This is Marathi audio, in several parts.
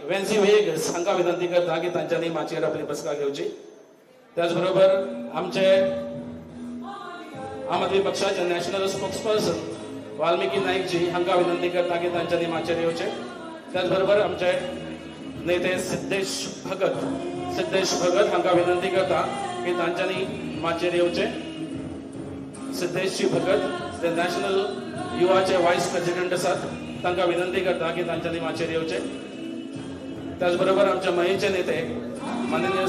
वेन्सी वेग हांकां विनंती करता की तांच्यांनी माचयेर आपली बसका घेवची. त्याचबरोबर आमचे आम आदमी पक्षाचे नॅशनल स्पोक्सपर्सन वाल्मिकी नाईकजी हांकां विनंती करता की तांच्यांनी माचयेर येवचे. त्याचबरोबर आमचे नेते सिद्धेश भगत हांकां विनंती करता की तांच्यांनी माचयेर येवचे. सिद्धेशजी भगत ते नॅशनल युवाचे व्हायस प्रेसिडेंट आसात, तांकां विनंती करता की तांच्यांनी माचयेर येवचे. त्याचबरोबर आमचे मयेचे नेते माननीय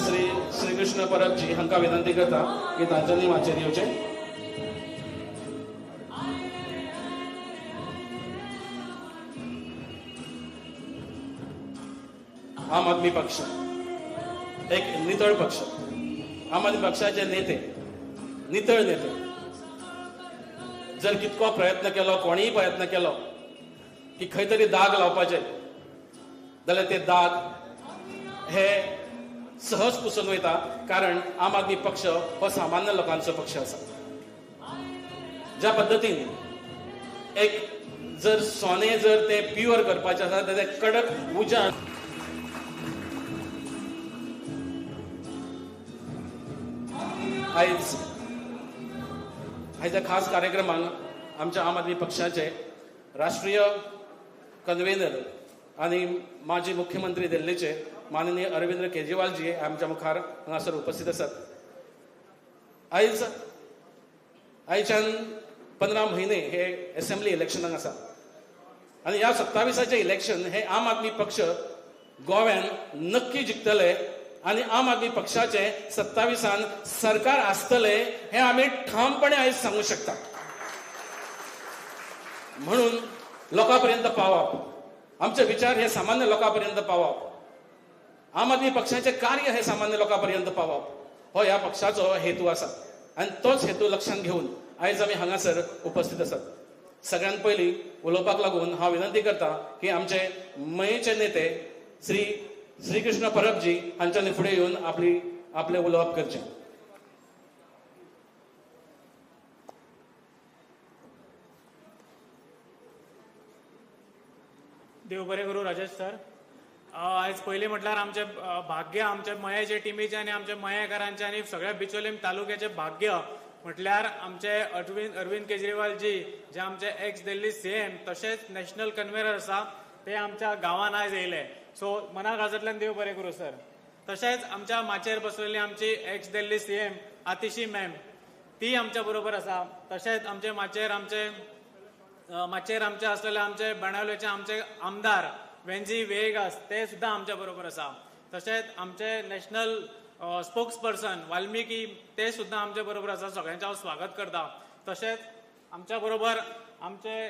श्रीकृष्ण परबजी हांकां विनंती करता की तांच्यांनी माचयेर येवचे. आम आदमी पक्ष एक नितळ पक्ष. आम आदमी पक्षाचे नेते नितळ नेते जर कितको प्रयत्न केलो, कोणीय प्रयत्न केलो की खंय तरी दाग लावपाचे, जाल्यार ते दाग हे सहज पुसून वयता. कारण आम आदमी पक्ष हो सामान्य लोकांचो पक्ष आसा. ज्या पद्दतीन एक जर सोने जर ते प्युअर करपाचे आसा तर ते कडक उज्यान आयज ह्या खास कार्यक्रमाक आमच्या आम आदमी पक्षाचे राष्ट्रीय कन्व्हेनर आणि माजी मुख्यमंत्री दिल्लीचे माननीय अरविंद केजरीवालजी आमच्या मुखार हांगासर उपस्थित आसात. आयच्यान 15 म्हयने हे असेंब्ली इलेक्शनाक आसा आनी ह्या 27 इलेक्शन हे आम आदमी पक्ष गोव्यान नक्की जिखतले आणि आम आदमी पक्षाचे 27 सरकार आसतले हे आम्ही ठामपणे आयज सांगू शकता. म्हणून लोकांपर्यंत पावप, आमचे विचार हे सामान्य लोकांपर्यंत पावप, आम आदमी पक्षाचे कार्य हे सामान्य लोकांपर्यंत पावप हो ह्या पक्षाचो हेतू आसा. आणि तोच हेतू लक्षात घेऊन आयज आमी हांगासर उपस्थित आसात. सगळ्यात पयलीं उलोवपाक लागून हांव विनंती करता की आमचे मयेचे नेते श्रीकृष्ण परबजी हांच्यांनी फुडें येवन आपले उलोवप करचें. देव बरें करूं राजेश सर. आयज पयलीं म्हटल्यार आमचे भाग्य आमचे मयेचे टिमीचे आनी आमचे मयेकारांचे आनी सगळ्या बिचोलीम तालुक्याचे भाग्य म्हटल्यार आमचे अरविंद केजरीवालजी जे आमचे एक्स दिल्ली सीएम तशेंच नॅशनल कन्व्हेनर आसा ते आमच्या गांवांत आयज येयले. सो मनाक आजातल्यान देव बरें करूं सर. तशेंच आमच्या माचयेर बसलेली आमची x Delhi CM Atishi ma'am ती आमच्या बरोबर आसा. तशेंच आमचे माचयेर आमचे आसलेले आमचे बाणावलेचे आमचे आमदार वेन्सी वेगास ते सुद्दां आमच्या बरोबर आसा. तशेंच आमचे नॅशनल स्पोक्सपर्सन वाल्मिकी ते सुद्दां आमच्या बरोबर आसा. सगळ्यांचे हांव स्वागत करता. तशेंच आमच्या बरोबर आमचे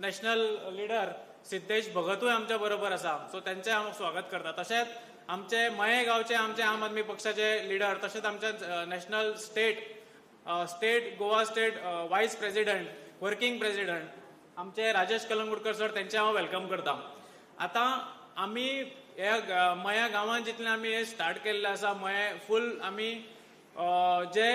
नॅशनल लिडर सिद्धेश भगतूय आमच्या बरोबर आसा. सो त्यांचे हांव स्वागत करता. तशेंच आमचे मये गांवचे आमचे आम आदमी पक्षाचे लिडर तशेंच आमचे national state Goa state vice president working president आमचे राजेश कलंगूटकर सर त्यांचे हांव वेलकम करता. आतां आमी ह्या मया गांवांत जितले आमी हे स्टार्ट केल्ले आसा मये फूल आमी जे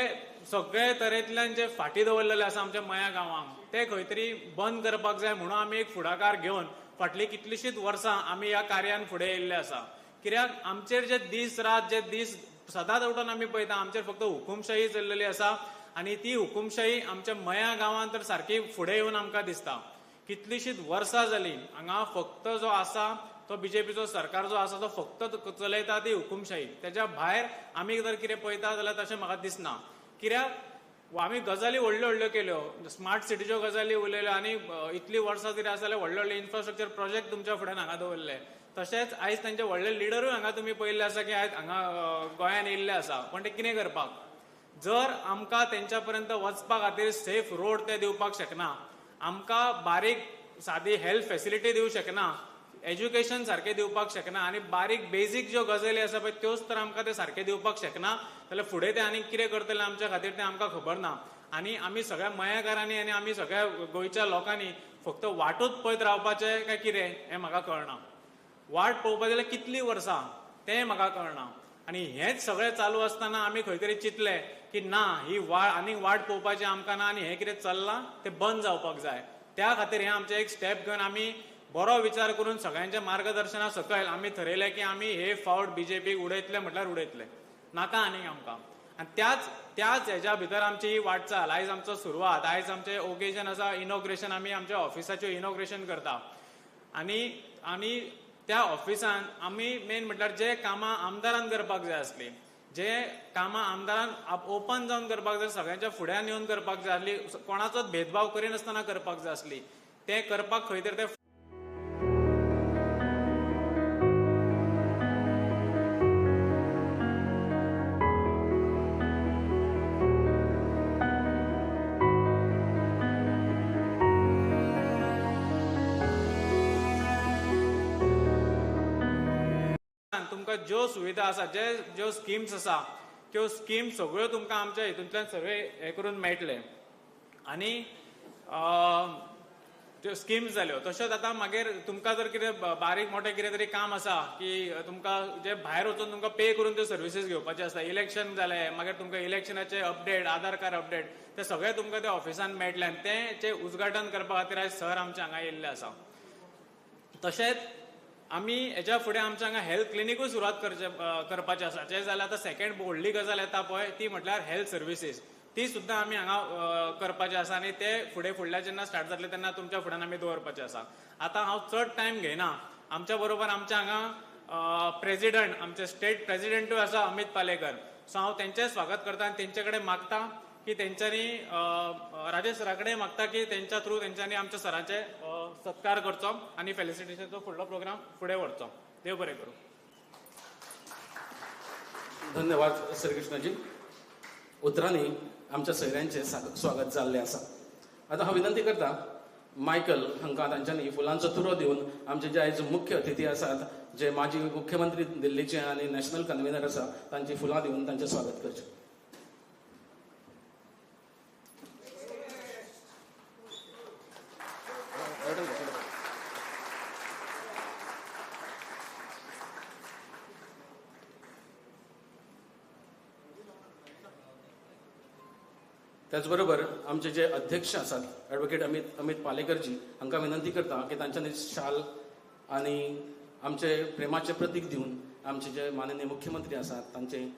सगळे तरेंतल्यान जे फाटी दवरलेले आसा आमच्या मया गांवांक ते खंय तरी बंद करपाक जाय म्हणून आमी एक फुडाकार घेवन फाटलीं कितलींशींच वर्सां आमी ह्या कार्यान फुडें येयल्ले आसा. कित्याक आमचेर जे दीस रात जे दीस सदांच उठून आमी पळयता आमचेर फक्त हुकुमशाही चल्लेली आसा आनी ती हुकुमशाही आमच्या मया गांवांत तर सारकी फुडें येवन आमकां दिसता. कितलींशींच वर्सां जालीं हांगा फक्त जो आसा तो बीजेपीचो सरकार जो आसा तो फक्त चलयता ती हुकुमशाही. तेज्या भायर आमी जर कितें पळयता जाल्यार तशें म्हाका दिसना. कित्याक आमी गजाली व्हडल्यो व्हडल्यो केल्यो, स्मार्ट सिटीच्यो गजाली उलयल्यो आनी इतलीं वर्सां जरी आसा जाल्यार व्हडले व्हडले इन्फ्रास्ट्रक्चर प्रोजेक्ट तुमच्या फुड्यान हांगा दवरले. तशेंच आयज तांचे व्हडले लिडरूय हांगा तुमी पळयल्ले आसा की आयज हांगा गोंयान येयल्ले आसा. पण ते कितें करपाक जर आमकां तेंच्या पर्यंत वचपा खातीर सेफ रोड ते दिवपाक शकना, आमकां बारीक सादी हेल्थ फेसिलिटी दिवंक शकना, एज्युकेशन सारकें दिवपाक शकना आनी बारीक बेजीक ज्यो गजाली आसा पळय त्योच तर आमकां ते सारकें दिवपाक शकना जाल्यार फुडें ते आनी कितें करतले आमच्या खातीर तें आमकां खबर ना. आनी आमी सगळ्या मयेकारांनी आनी आमी सगळ्या गोंयच्या लोकांनी फक्त वाटूच पळयत रावपाचें काय कितें हें म्हाका कळना. वाट पळोवपाची जाल्यार कितलीं वर्सां तें म्हाका कळना. आनी हेंच सगळें चालू आसतना आमी खंय तरी चिंतलें की ना ही आनीक वाट पळोवपाची आमकां ना आनी हें कितें चल्लां तें बंद जावपाक जाय. त्या खातीर हें आमचें एक स्टेप घेवन आमी बरो विचार करून सगळ्यांच्या मार्गदर्शना सकयल आमी थरयलें की आमी हे फावट बीजेपीक उडयतले म्हटल्यार उडयतले, नाका आनीक आमकां. आनी त्याच हेच्या भितर आमची ही वाटचाल. आयज आमचो सुरवात, आयज आमचें ओकेजन आसा इनॉग्रेशन, आमी आमच्या ऑफिसाचें इनॉग्रेशन करता. आनी त्या ऑफिसान आमी मेन म्हटल्यार जे कामां आमदारान करपाक जाय आसली, जे कामां आमदारान ओपन जावन करपाक जाय, सगळ्यांच्या फुड्यान येवन करपाक जाय आसली, कोणाचोच भेदभाव करिनासतना करपाक जाय आसली, ते करपाक खंय तरी ते तुमकां ज्यो सुविधा आसा, ज्यो स्किम्स आसा, त्यो स्किम्स सगळ्यो तुमकां आमच्या हितूंतल्यान सगळे हे करून मेळटले. आनी त्यो स्किम्स जाल्यो. तशेंच आतां मागीर तुमकां जर कितें बारीक मोठें कितें तरी काम आसा की तुमकां जे भायर वचून तुमकां पे करून त्यो सर्विसीस घेवपाचे आसता, इलेक्शन जालें मागीर तुमकां इलेक्शनाचे अपडेट, आधार कार्ड अपडेट, ते सगळे तुमकां त्या ऑफिसान मेळटले. आनी तें उद्घाटन करपा खातीर आयज सर आमचे हांगा येयल्ले आसा. तशेंच आमी हेच्या फुडें आमच्या हांगा हेल्थ क्लिनिकूय सुरवात करपाचें आसा. जे जाल्यार आतां सेकंड व्हडली गजाल येता पळय ती म्हटल्यार हेल्थ सर्विसीस, ती सुद्दां आमी हांगा करपाचें आसा. आनी ते फुडल्या जेन्ना स्टार्ट जातले तेन्ना तुमच्या फुड्यान आमी दवरपाचें आसा. आतां हांव चड टायम घेयना. आमच्या बरोबर आमच्या हांगा प्रेसिडंट, आमचे स्टेट प्रेसिडंटूय आसा अमित पालेकर. सो हांव तेंचें स्वागत करता आनी तेंचे कडेन मागता की तेंच्यांनी राजेश सरा कडेन मागता की तेंच्या थ्रू तेंच्यांनी आमच्या सरांचे सत्कार करचो आनी फेलिसिटेशनचो फुडलो प्रोग्राम फुडें व्हरचो. देव बरें करूं. धन्यवाद श्रीकृष्णजी. उतरांनी आमच्या सगळ्यांचे स्वागत जाल्लें आसा. आतां हांव विनंती करता मायकल हांकां तांच्यांनी फुलांचो तुरो दिवन आमचे जे आयज मुख्य अतिथी आसात, जे माजी मुख्यमंत्री दिल्लीचे आनी नॅशनल कन्व्हेनर आसा, तांची फुलां दिवन तांचें स्वागत करचें. त्याच बरोबर आमचे जे अध्यक्ष आसात ॲडव्होकेट अमित पालेकरजी हांकां विनंती करता की तांच्यांनी शाल आनी आमचे प्रेमाचे प्रतीक दिवन आमचे जे माननीय मुख्यमंत्री आसात तांचे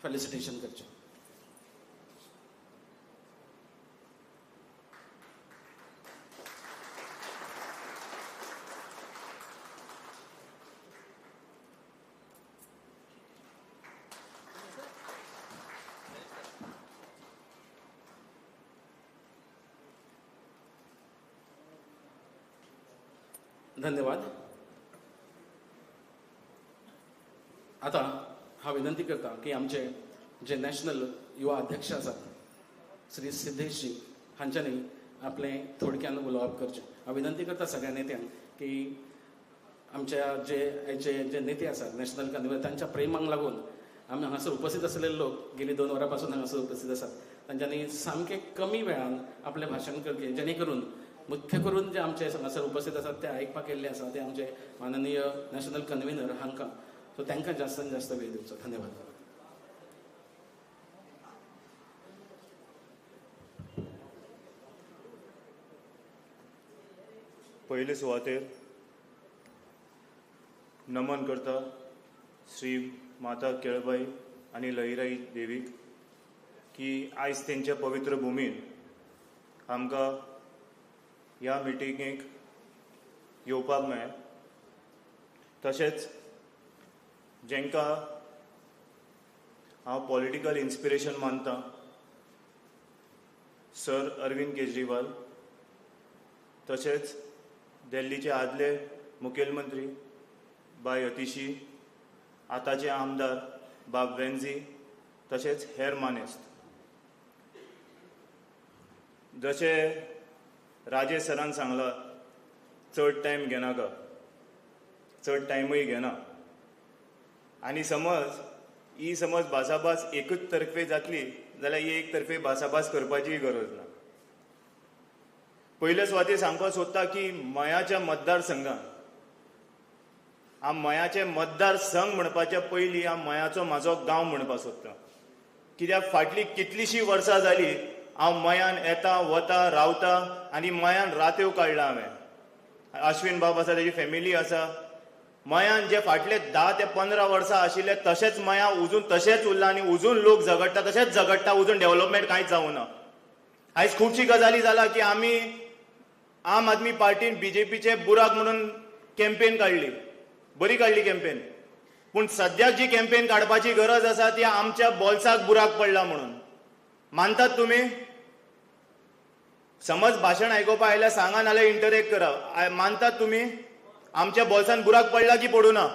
फेलिसिटेशन करचें. धन्यवाद. आता हांव विनंती करता की आमचे जे नॅशनल युवा अध्यक्ष आसात श्री सिद्धेशजी हांच्यांनी आपलें थोडक्यान उलोवप करचें. हांव विनंती करता सगळ्या नेत्यांक की आमच्या जे नेते आसात नॅशनल कन्व्हेनर, तांच्या प्रेमाक लागून आमी हांगासर उपस्थित आसलेले लोक गेली 2 वरां पासून हांगासर उपस्थित आसात. तांच्यांनी सामके कमी वेळान आपलें भाशण करचें, जेणे करून मुख्य करून जे आमचे हांगासर उपस्थित आसात ते आयकपाक येयल्ले आसा ते आमचे माननीय नॅशनल कन्व्हेनर हांकां, सो तांकां जास्तीत जास्त वेळ दिवचो. धन्यवाद. पयले सुवातेर नमन करता श्री माता केळबाई आनी लहिराई देवीक की आयज तेंच्या पवित्र भुमीन आमकां ह्या मिटिंगेक येवपाक मेळ्ळें. तशेंच जेंकां हांव पॉलिटिकल इन्स्पिरेशन मानता, सर अरविंद केजरीवाल, तशेंच दिल्लीचे आदले मुखेलमंत्री बाय अतिशी, आतांचे आमदार बाब वेंझी, तशेंच हेर मानेस्त. जशें राजेश सरान सांगलां, चड टायम घेनाका, चड टायमूय घेना. आनी समज भासाभास एकूच तर्फे जातली जाल्यार ही एक तर्फे भासाभास करपाची गरज ना. पयले सुवातेर सांगपाक सोदता की मयाच्या मतदारसंघात, हांव मयाचे मतदारसंघ म्हणपाच्या पयलीं हांव मयाचो म्हाजो गांव म्हणपाक सोदता. कित्याक फाटलीं कितलींशीं वर्सां जालीं हांव मयान येता वता रावता आनी मयान रात्यो काडला हांवें. अश्विन बाब आसा तेजी फॅमिली आसा. मयान जे फाटले 10 ते 15 वर्सां आशिल्ले तशेंच मया उजून तशेंच उरला आनी उजून लोक झगडटा तशेंच झगडटा, उजून डेव्हलपमेंट कांयच जावना. आयज खुबशी गजाली जाला की आमी आम आदमी पार्टीन बीजेपीचे बुराक म्हणून कॅम्पेन काडली, बरी काडली कॅम्पेन. पूण सद्याक जी कॅम्पेन काडपाची गरज आसा ती आमच्या बोल्साक बुराक पडला म्हणून. मानतात तुमी? समज भाशण आयकोपा आयल्यार सांगा, नाल्यार इंटरेक्ट करा. मानतात तुमी आमच्या बोल्सान बुराक पडला की पडूं ना?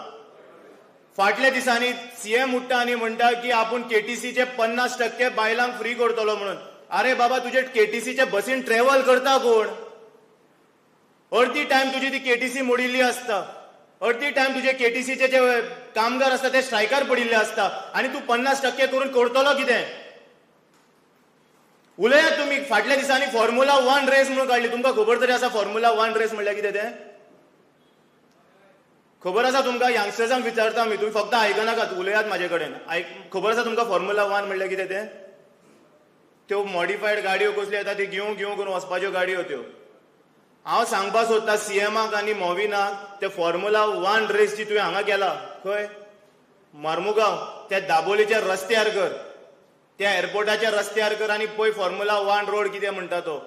फाटल्या दिसांनी सीएम उठ्ठा आनी म्हणटा की आपूण केटीसीचे 50% बायलांक फ्री करतलो म्हणून. अरे बाबा, तुजे केटीसीच्या बसीन ट्रॅव्हल करता कोण? अर्धी टायम तुजी ती केटीसी मोडिल्ली असता, अर्धी टायम तुजे केटीसीचे जे कामगार असता ते स्ट्रायकार पडिल्ले असता, आनी तूं 50% करून करतलो कितें? उलयात तुमी. फाटल्या दिसांनी फॉर्म्युला 1 रेस म्हणून काडली. तुमकां खबर तरी आसा फॉर्म्युला 1 रेस म्हणल्यार कितें तें? खबर आसा तुमकां? यंगस्टर्सांक विचारता मी, तुम्ही फक्त आयकनाकात, उलयात म्हाजे कडेन. खबर आसा तुमकां फॉर्म्युला 1 म्हणल्यार कितें तें? त्यो मॉडिफायड गाडयो कसल्यो येता, ती घेवन करून वचपाच्यो गाडयो त्यो. हांव सांगपाक सोदता सीएमाक आनी मोविनाक, ते फॉर्म्युला 1 रेस जी तुवें हांगा केला खंय मार्मुगांव, त्या दाबोलीच्या रस्त्यार कर, त्या एअरपोर्टाच्या रस्त्यार कर, आनी पळय फॉर्म्युला 1 रोड कितें म्हणटा तो.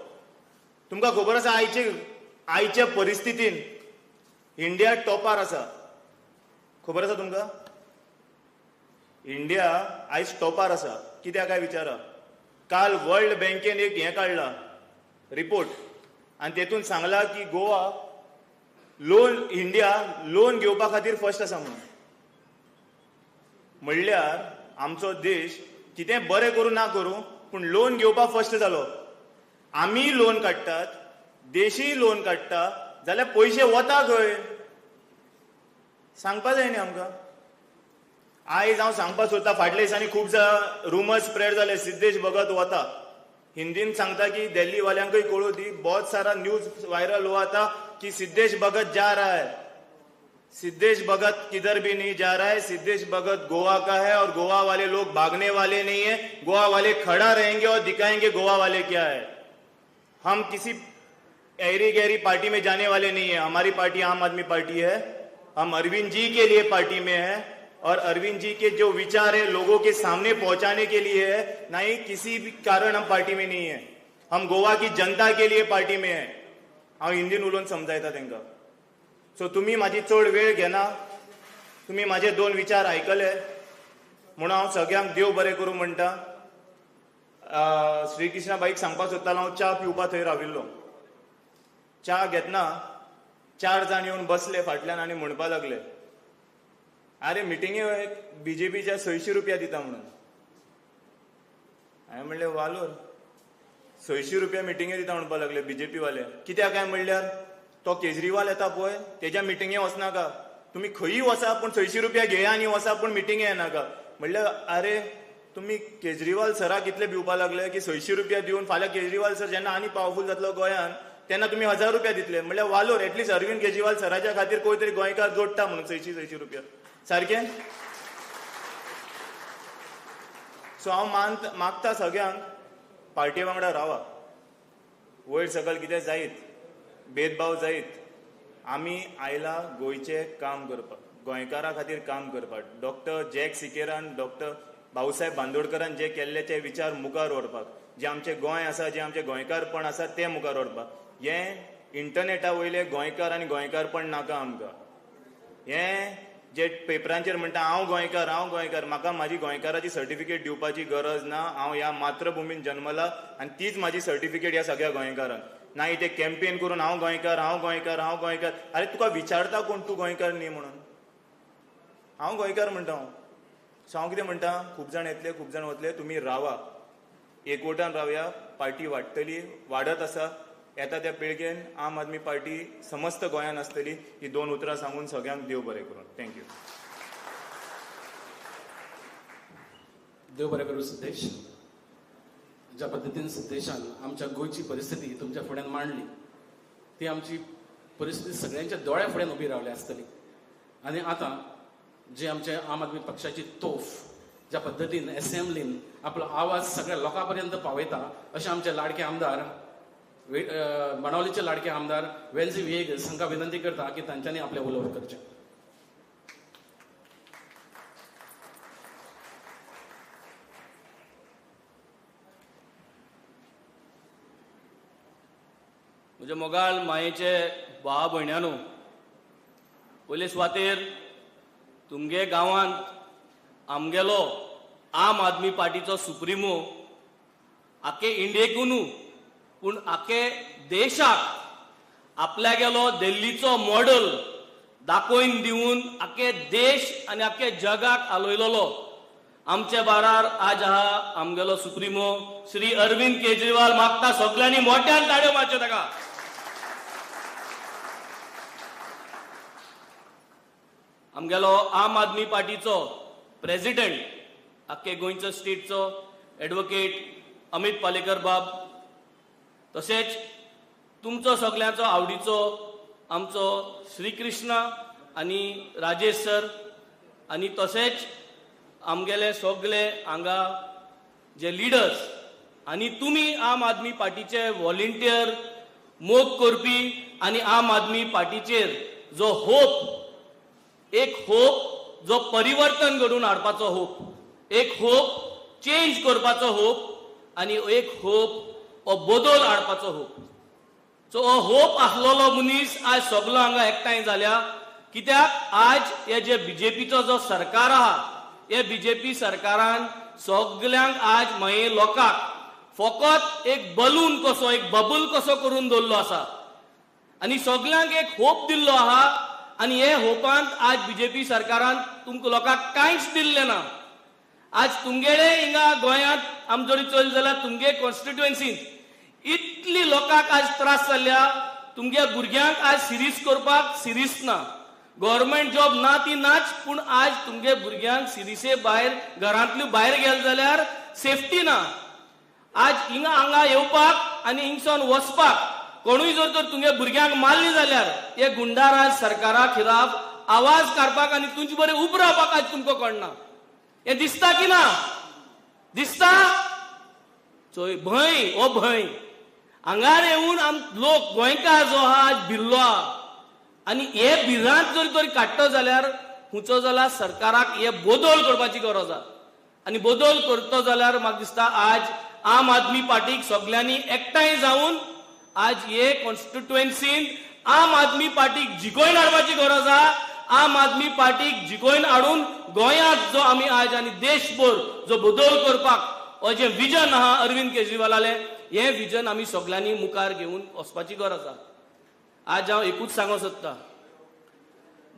तुमकां खबर आसा आयचे परिस्थितीन इंडिया टॉपार आसा. खबर आसा तुमकां? इंडिया आयज टॉपार आसा. कित्याक काय विचारा. काल वर्ल्ड बँकेन एक हें काडला रिपोर्ट, आनी तेतून सांगला की गोवा इंडिया लोन घेवपा खातीर फर्स्ट आसा म्हणून. म्हणल्यार आमचो देश कितें बरें करूं ना करूं पूण लोन घेवपा फर्स्ट जालो. आमी लोन काडटात, देशूय लोन काडटा, जाल्यार पयशे वता खंय? सांगपा जाय न्ही आमकां. आयज हांव सांगपाक सोदता, फाटल्या दिसांनी खूब रुमर्स स्प्रेड जाले सिद्धेश भगत वता. हिंदीन सांगता कि दिल्ली वाल्यांकय कळो दी, बहुत सारा न्यूज वायरल हुआ था कि सिद्धेश भगत जा रहा है. सिद्धेश भगत किधर भी नहीं जा रहा है. सिद्धेश भगत गोवा का है और गोवा वाले लोग भागने वाले नहीं है. गोवा वाले खड़ा रहेंगे और दिखाएंगे गोवा वाले क्या है. हम किसी ऐरी गहरी पार्टी में जाने वाले नहीं है. हमारी पार्टी आम आदमी पार्टी है. हम अरविंद जी के लिए पार्टी में है, और अरविंद जी के जो विचार है लोगों के सामने पहुंचाने के लिए है, ना ही किसी भी कारण हम पार्टी में नहीं है. हम गोवा की जनता के लिए पार्टी में है. हांव हिंदीन उलोवन समजायता तेंकां. सो तुमी म्हाजी चड वेळ घेना, तुमी म्हाजे 2 विचार आयकले म्हणून हांव सगळ्यांक देव बरें करूं म्हणटा. श्री कृष्णा बाईक सांगपाक सोदतालो, हांव च्या पिवपा थंय राविल्लो. च्या घेतना 4 जाण येवन बसले फाटल्यान आनी म्हणपा लागले, अरे मिटिंगे बीजेपीच्या 600 रुपया दिता म्हणून. हांवें म्हणलें वालोर 600 रुपया मिटिंगे दिता म्हणपा लागले बीजेपी वाले. कित्याक काय म्हणल्यार तो केजरीवाल येता पळय तेज्या मिटिंगे वचनाका. तुमी खंयी वचा पूण 600 रुपया घेया आनी वचा पूण मिटिंगे येनाका. म्हणल्यार अरे तुमी केजरीवाल सराक इतले भिवपा लागले की 600 रुपया दिवन फाल्यां केजरीवाल सर जेन्ना आनी पावरफूल जातलो गोंयान तेन्ना तुमी 1000 रुपया दितले. म्हणल्यार वालोर एटलीस्ट अरविंद केजरीवाल सराच्या खातीर खंय तरी गोंयकार जोडटा म्हणून 600 रुपया. सारकें? सो हांव मागता सगळ्यांक पार्टी वांगडा रावा. वयर सकयल कितें जायत, भेदभाव जायत, आमी आयला गोंयचे काम करपाक, गोंयकारां खातीर काम करपाक. डॉक्टर जॅक सिकेरान, डॉक्टर भाऊसाहेब बांदोडकरान जे केल्ले ते विचार मुखार व्हरपाक, जे आमचे गोंय आसा, जे आमचे गोंयकारपण आसा ते मुखार व्हरपाक. हें इंटरनेटा वयले गोंयकार आनी गोंयकारपण नाका आमकां. हें जे पेपरांचेर म्हणटा हांव गोंयकार, म्हाका म्हाजी गोंयकाराची सर्टिफिकेट दिवपाची गरज ना. हांव ह्या मातृभुमीन जन्मला आनी तीच म्हाजी सर्टिफिकेट ह्या सगळ्या गोंयकारांक. नाही ते कॅम्पेन करून हांव गोंयकार. अरे तुका विचारता कोण तूं गोंयकार न्ही म्हणून? हांव गोंयकार म्हणटा. सो हांव कितें म्हणटा, खूब जाण येतले, खूब जाण वतले, तुमी रावा, एकवटान रावया. पार्टी वाडटली, वाडत आसा. येता त्या पिळगेन आम आदमी पार्टी समस्त गोंयान आसतली. ही 2 उतरां सांगून सगळ्यांक देव बरें करूं. थँक्यू. देव बरें करूं सिद्धेश. ज्या पद्दतीन सिद्धेशान आमच्या गोंयची परिस्थिती तुमच्या फुड्यान मांडली, ती आमची परिस्थिती सगळ्यांच्या दोळ्या फुड्यान उबी रावली आसतली. आनी आतां जे आमचे आम आदमी पक्षाची तोफ ज्या पद्दतीन असेंब्लीन आपलो आवाज सगळ्या लोकां पर्यंत पावयता, अशें आमचे लाडके आमदार बाणावलीचे लाडके आमदार वेलजी विएगस हांकां विनंती करता की तांच्यांनी आपले उलोवप करचें. म्हजे मोगाळ मायेचे भाव भयण्यांनो, पयले सुवातेर तुमगे गांवांत आमगेलो आम आदमी पार्टीचो सुप्रिमो आखे इंडियेकून पूण आखे देशाक आपल्यागेलो दिल्लीचो मॉडल दाखोवन दिवन आखे देश आनी आखे जगाक हालयलोलो आमचे बारार आज आहा आमगेलो सुप्रिमो श्री अरविंद केजरीवाल. मागता सगळ्यांनी मोठ्यान ताळयो मारच्यो ताका. आमगेलो आम आदमी पार्टीचो प्रेसिडेंट आख्खे गोंयचो स्टेटचो एडवोकेट अमित पालेकर बाब, तशेंच तुमचो सगळ्यांचो आवडीचो आमचो श्री कृष्णा आनी राजेश सर, आनी तशेंच आमगेले सगळे हांगा जे लिडर्स आनी तुमी आम आदमी पार्टीचे व्हॉलिंटियर मोग करपी आनी आम आदमी पार्टीचेर जो होप, एक होप जो परिवर्तन घडून हाडपाचो होप, एक होप चेंज करपाचो होप आनी एक होप हो बदल हाडपाचो होप. सो हो होप आसलोलो मनीस आज सगळो हांगा एकठांय जाल्या. कित्याक आज हे जे बीजेपीचो जो सरकार आहा, हे बीजेपी सरकारान सगळ्यांक आज माये लोकांक फकत एक बलून कसो, एक बबल कसो करून दवरलो आसा आनी सगळ्यांक एक होप दिल्लो आहा. आनी हे होपांत आज बीजेपी सरकारान तुमकां लोकांक कांयच दिल्लें ना. आज तुमगेले हिंगा गोंयांत आमचोरी चल जाल्यार तुमगे कॉन्स्टिट्युएन्सींत इतली लोकांक आज त्रास जाल्ल्या. तुमगे भुरग्यांक आज सिरीज करपाक सिरीज ना, गव्हर्मेंट जॉब ना ती नाच, पूण आज तुमगे भुरग्यांक सिरीसे भायर घरांतल्यो भायर गेले जाल्यार सेफ्टी ना. आज हांगा येवपाक आनी हिंगसून वचपाक कोणूय जर तर तुमगे भुरग्यांक मारली जाल्यार हे गुंडाराज सरकारा खिलाफ आवाज काडपाक आनी तुमचे बरें उबे रावपाक आज तुमकां कळना. हे दिसता की ना? दिसता? चोय भंय, हो भंय हांगार येवन लोक गोंयकार जो आहा आज भिल्लो आहा. आनी हे भिरांत जर तर काडटो जाल्यार हुंचो जाल्यार सरकाराक हे बदल करपाची गरज आहा. आनी बदल करतो जाल्यार म्हाका दिसता आज आम आदमी पार्टीक सगळ्यांनी एकठांय जावन आज हे कॉन्स्टिट्युएन्सींत आम आदमी पार्टीक जिखोवन हाडपाची गरज आहा. आम आदमी पार्टीक जिखोवन हाडून गोंयांत जो आमी आज आनी देशभर जो बदल करपाक हो जे विजन आहा अरविंद केजरीवालाले, हे विजन आमी सगळ्यांनी मुखार घेवन वचपाची गरज आहा. आज हांव एकूच सांगूंक सोदतां,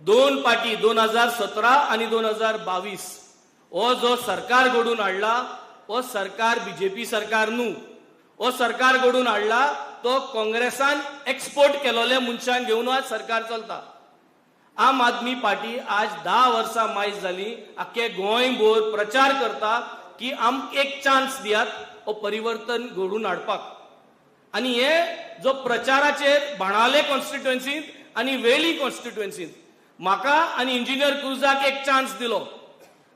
दोन पार्टी 2017 आनी 2022 हो जो सरकार घडून हाडला, हो सरकार बीजेपी सरकार न्हू. हो सरकार घडून हाडला तो काँग्रेसान एक्सपोर्ट केलोले मनशांक घेवन आज सरकार चलता. आम आदमी पार्टी आज 10 वर्सां मायज जाली आख्खे गोंयभर प्रचार करता की आमकां एक चान्स दियात हो परिवर्तन घडून हाडपाक. आनी हे जो प्रचाराचेर बाणावले कॉन्स्टिट्युएन्सींत आनी वेळी कॉन्स्टिट्युएन्सींत म्हाका आनी इंजिनियर क्रुजाक एक चान्स दिलो.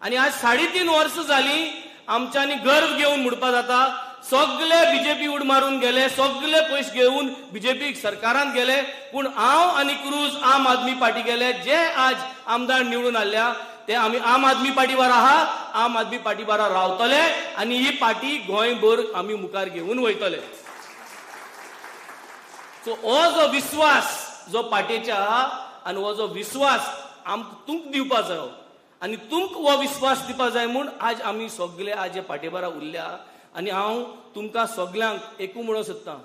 आनी आज 3.5 वर्सां जालीं आमच्यांनी गर्व घेवन म्हणपाक जाता सगळे बीजेपी उड मारून गेले, सगळे पयशे घेवन बीजेपी सरकारान गेले, पूण हांव आनी क्रूज आम आदमी पार्टी गेले. जे आज आमदार निवडून हाडल्या ते आमी आम आदमी पार्टी बारा आहा, आम आदमी पार्टी बारा रावतले आनी ही पार्टी गोंयभर आमी मुखार घेवन वयतले. सो हो जो विश्वास जो पार्टीचे आहा आनी हो जो विश्वास तुमकां दिवपा जायो आनी तुमकां हो विश्वास दिवपा जाय म्हूण आज आमी सगळे आज हे पार्टी बारा उरल्या. आनी हांव तुमकां सगळ्यांक एकू म्हणूंक सोदतां,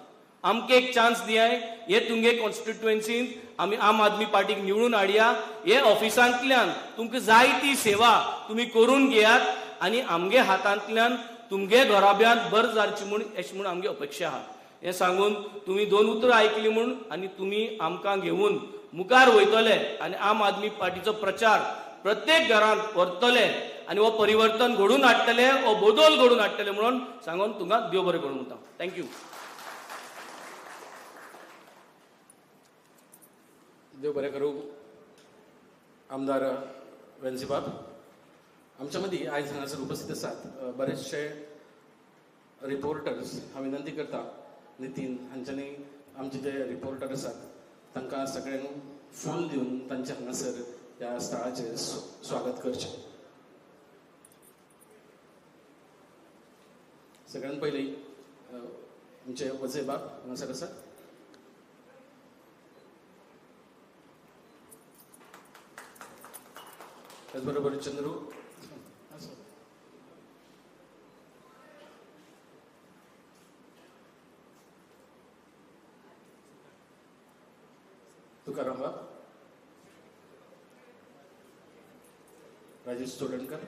आमकां एक चान्स दियाय. हे तुमगे कॉन्स्टिट्युएन्सींत आमी आम आदमी पार्टीक निवडून हाडया. हे ऑफिसांतल्यान तुमकां जाय ती सेवा तुमी करून घेयात आनी आमगे हातांतल्यान तुमगे घराब्यांत बरें जावचें म्हूण अशें म्हूण आमगे अपेक्षा आहा. हें सांगून तुमी 2 उतरां आयकलीं म्हूण आनी तुमी आमकां घेवन मुखार वयतले आनी आम आदमी पार्टीचो प्रचार प्रत्येक घरांत व्हरतले आनी हो परिवर्तन घडून हाडटले, हो बदल घडून हाडटले म्हणून सांगून तुमकां देव बरें करूं म्हणटा. थँक्यू. देव बरें करूं. आमदार वेलजी बाब, आमच्या मदीं आयज हांगासर उपस्थित आसात बरेचशे रिपोर्टर्स. हांव विनंती करता नितीन हांच्यांनी आमचे जे रिपोर्टर आसात तांकां सगळ्यांक फूल दिवन तांचे हांगासर ह्या स्थळाचेर स्वागत करचें. सगळ्यात पयलीं आमचे वजेबाब हांगासर आसात. त्याच बरोबर चंद्रू तुकाराम बाब, राजेश चोडणकर,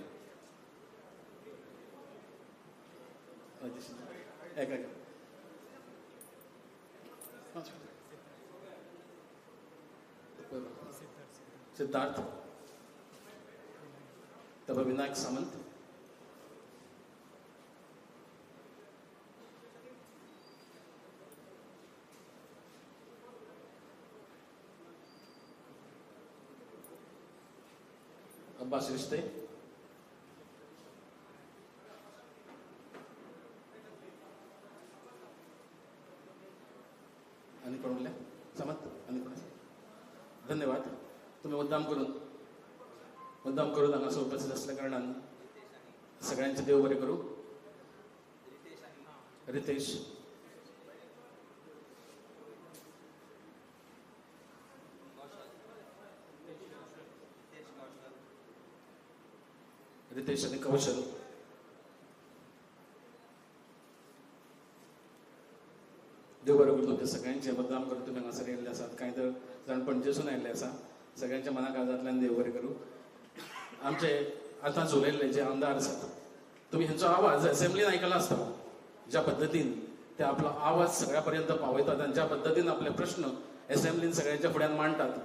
सिद्धार्थ, तब विनायक सामंत, अब्बास रिश्ते, आणि कोण बोलले सामंत आणि कोण. धन्यवाद. तुम्ही मुद्दाम करून हांगासर उपस्थित असल्या कारणान सगळ्यांचे देव बरें करूं. रितेश, आणि कौशल, देव बरें करूं. तुमच्या सगळ्यांचे मुद्दाम करून तुम्ही हांगासर येयल्ले आसात. कांय तर जाण पणजेसून आयिल्ले आसा. सगळ्यांच्या मना काळजांतल्यान देव बरें करूं. आमचे आतां उलयल्ले जे आमदार आसात, तुम्ही ह्यांचो आवाज असेंब्लीन आयकला आसता, ज्या पद्दतीन ते आपलो आवाज सगळ्या पर्यंत पावयतात आनी ज्या पद्दतीन आपले प्रश्न असेंब्लीन सगळ्यांच्या फुड्यान मांडटात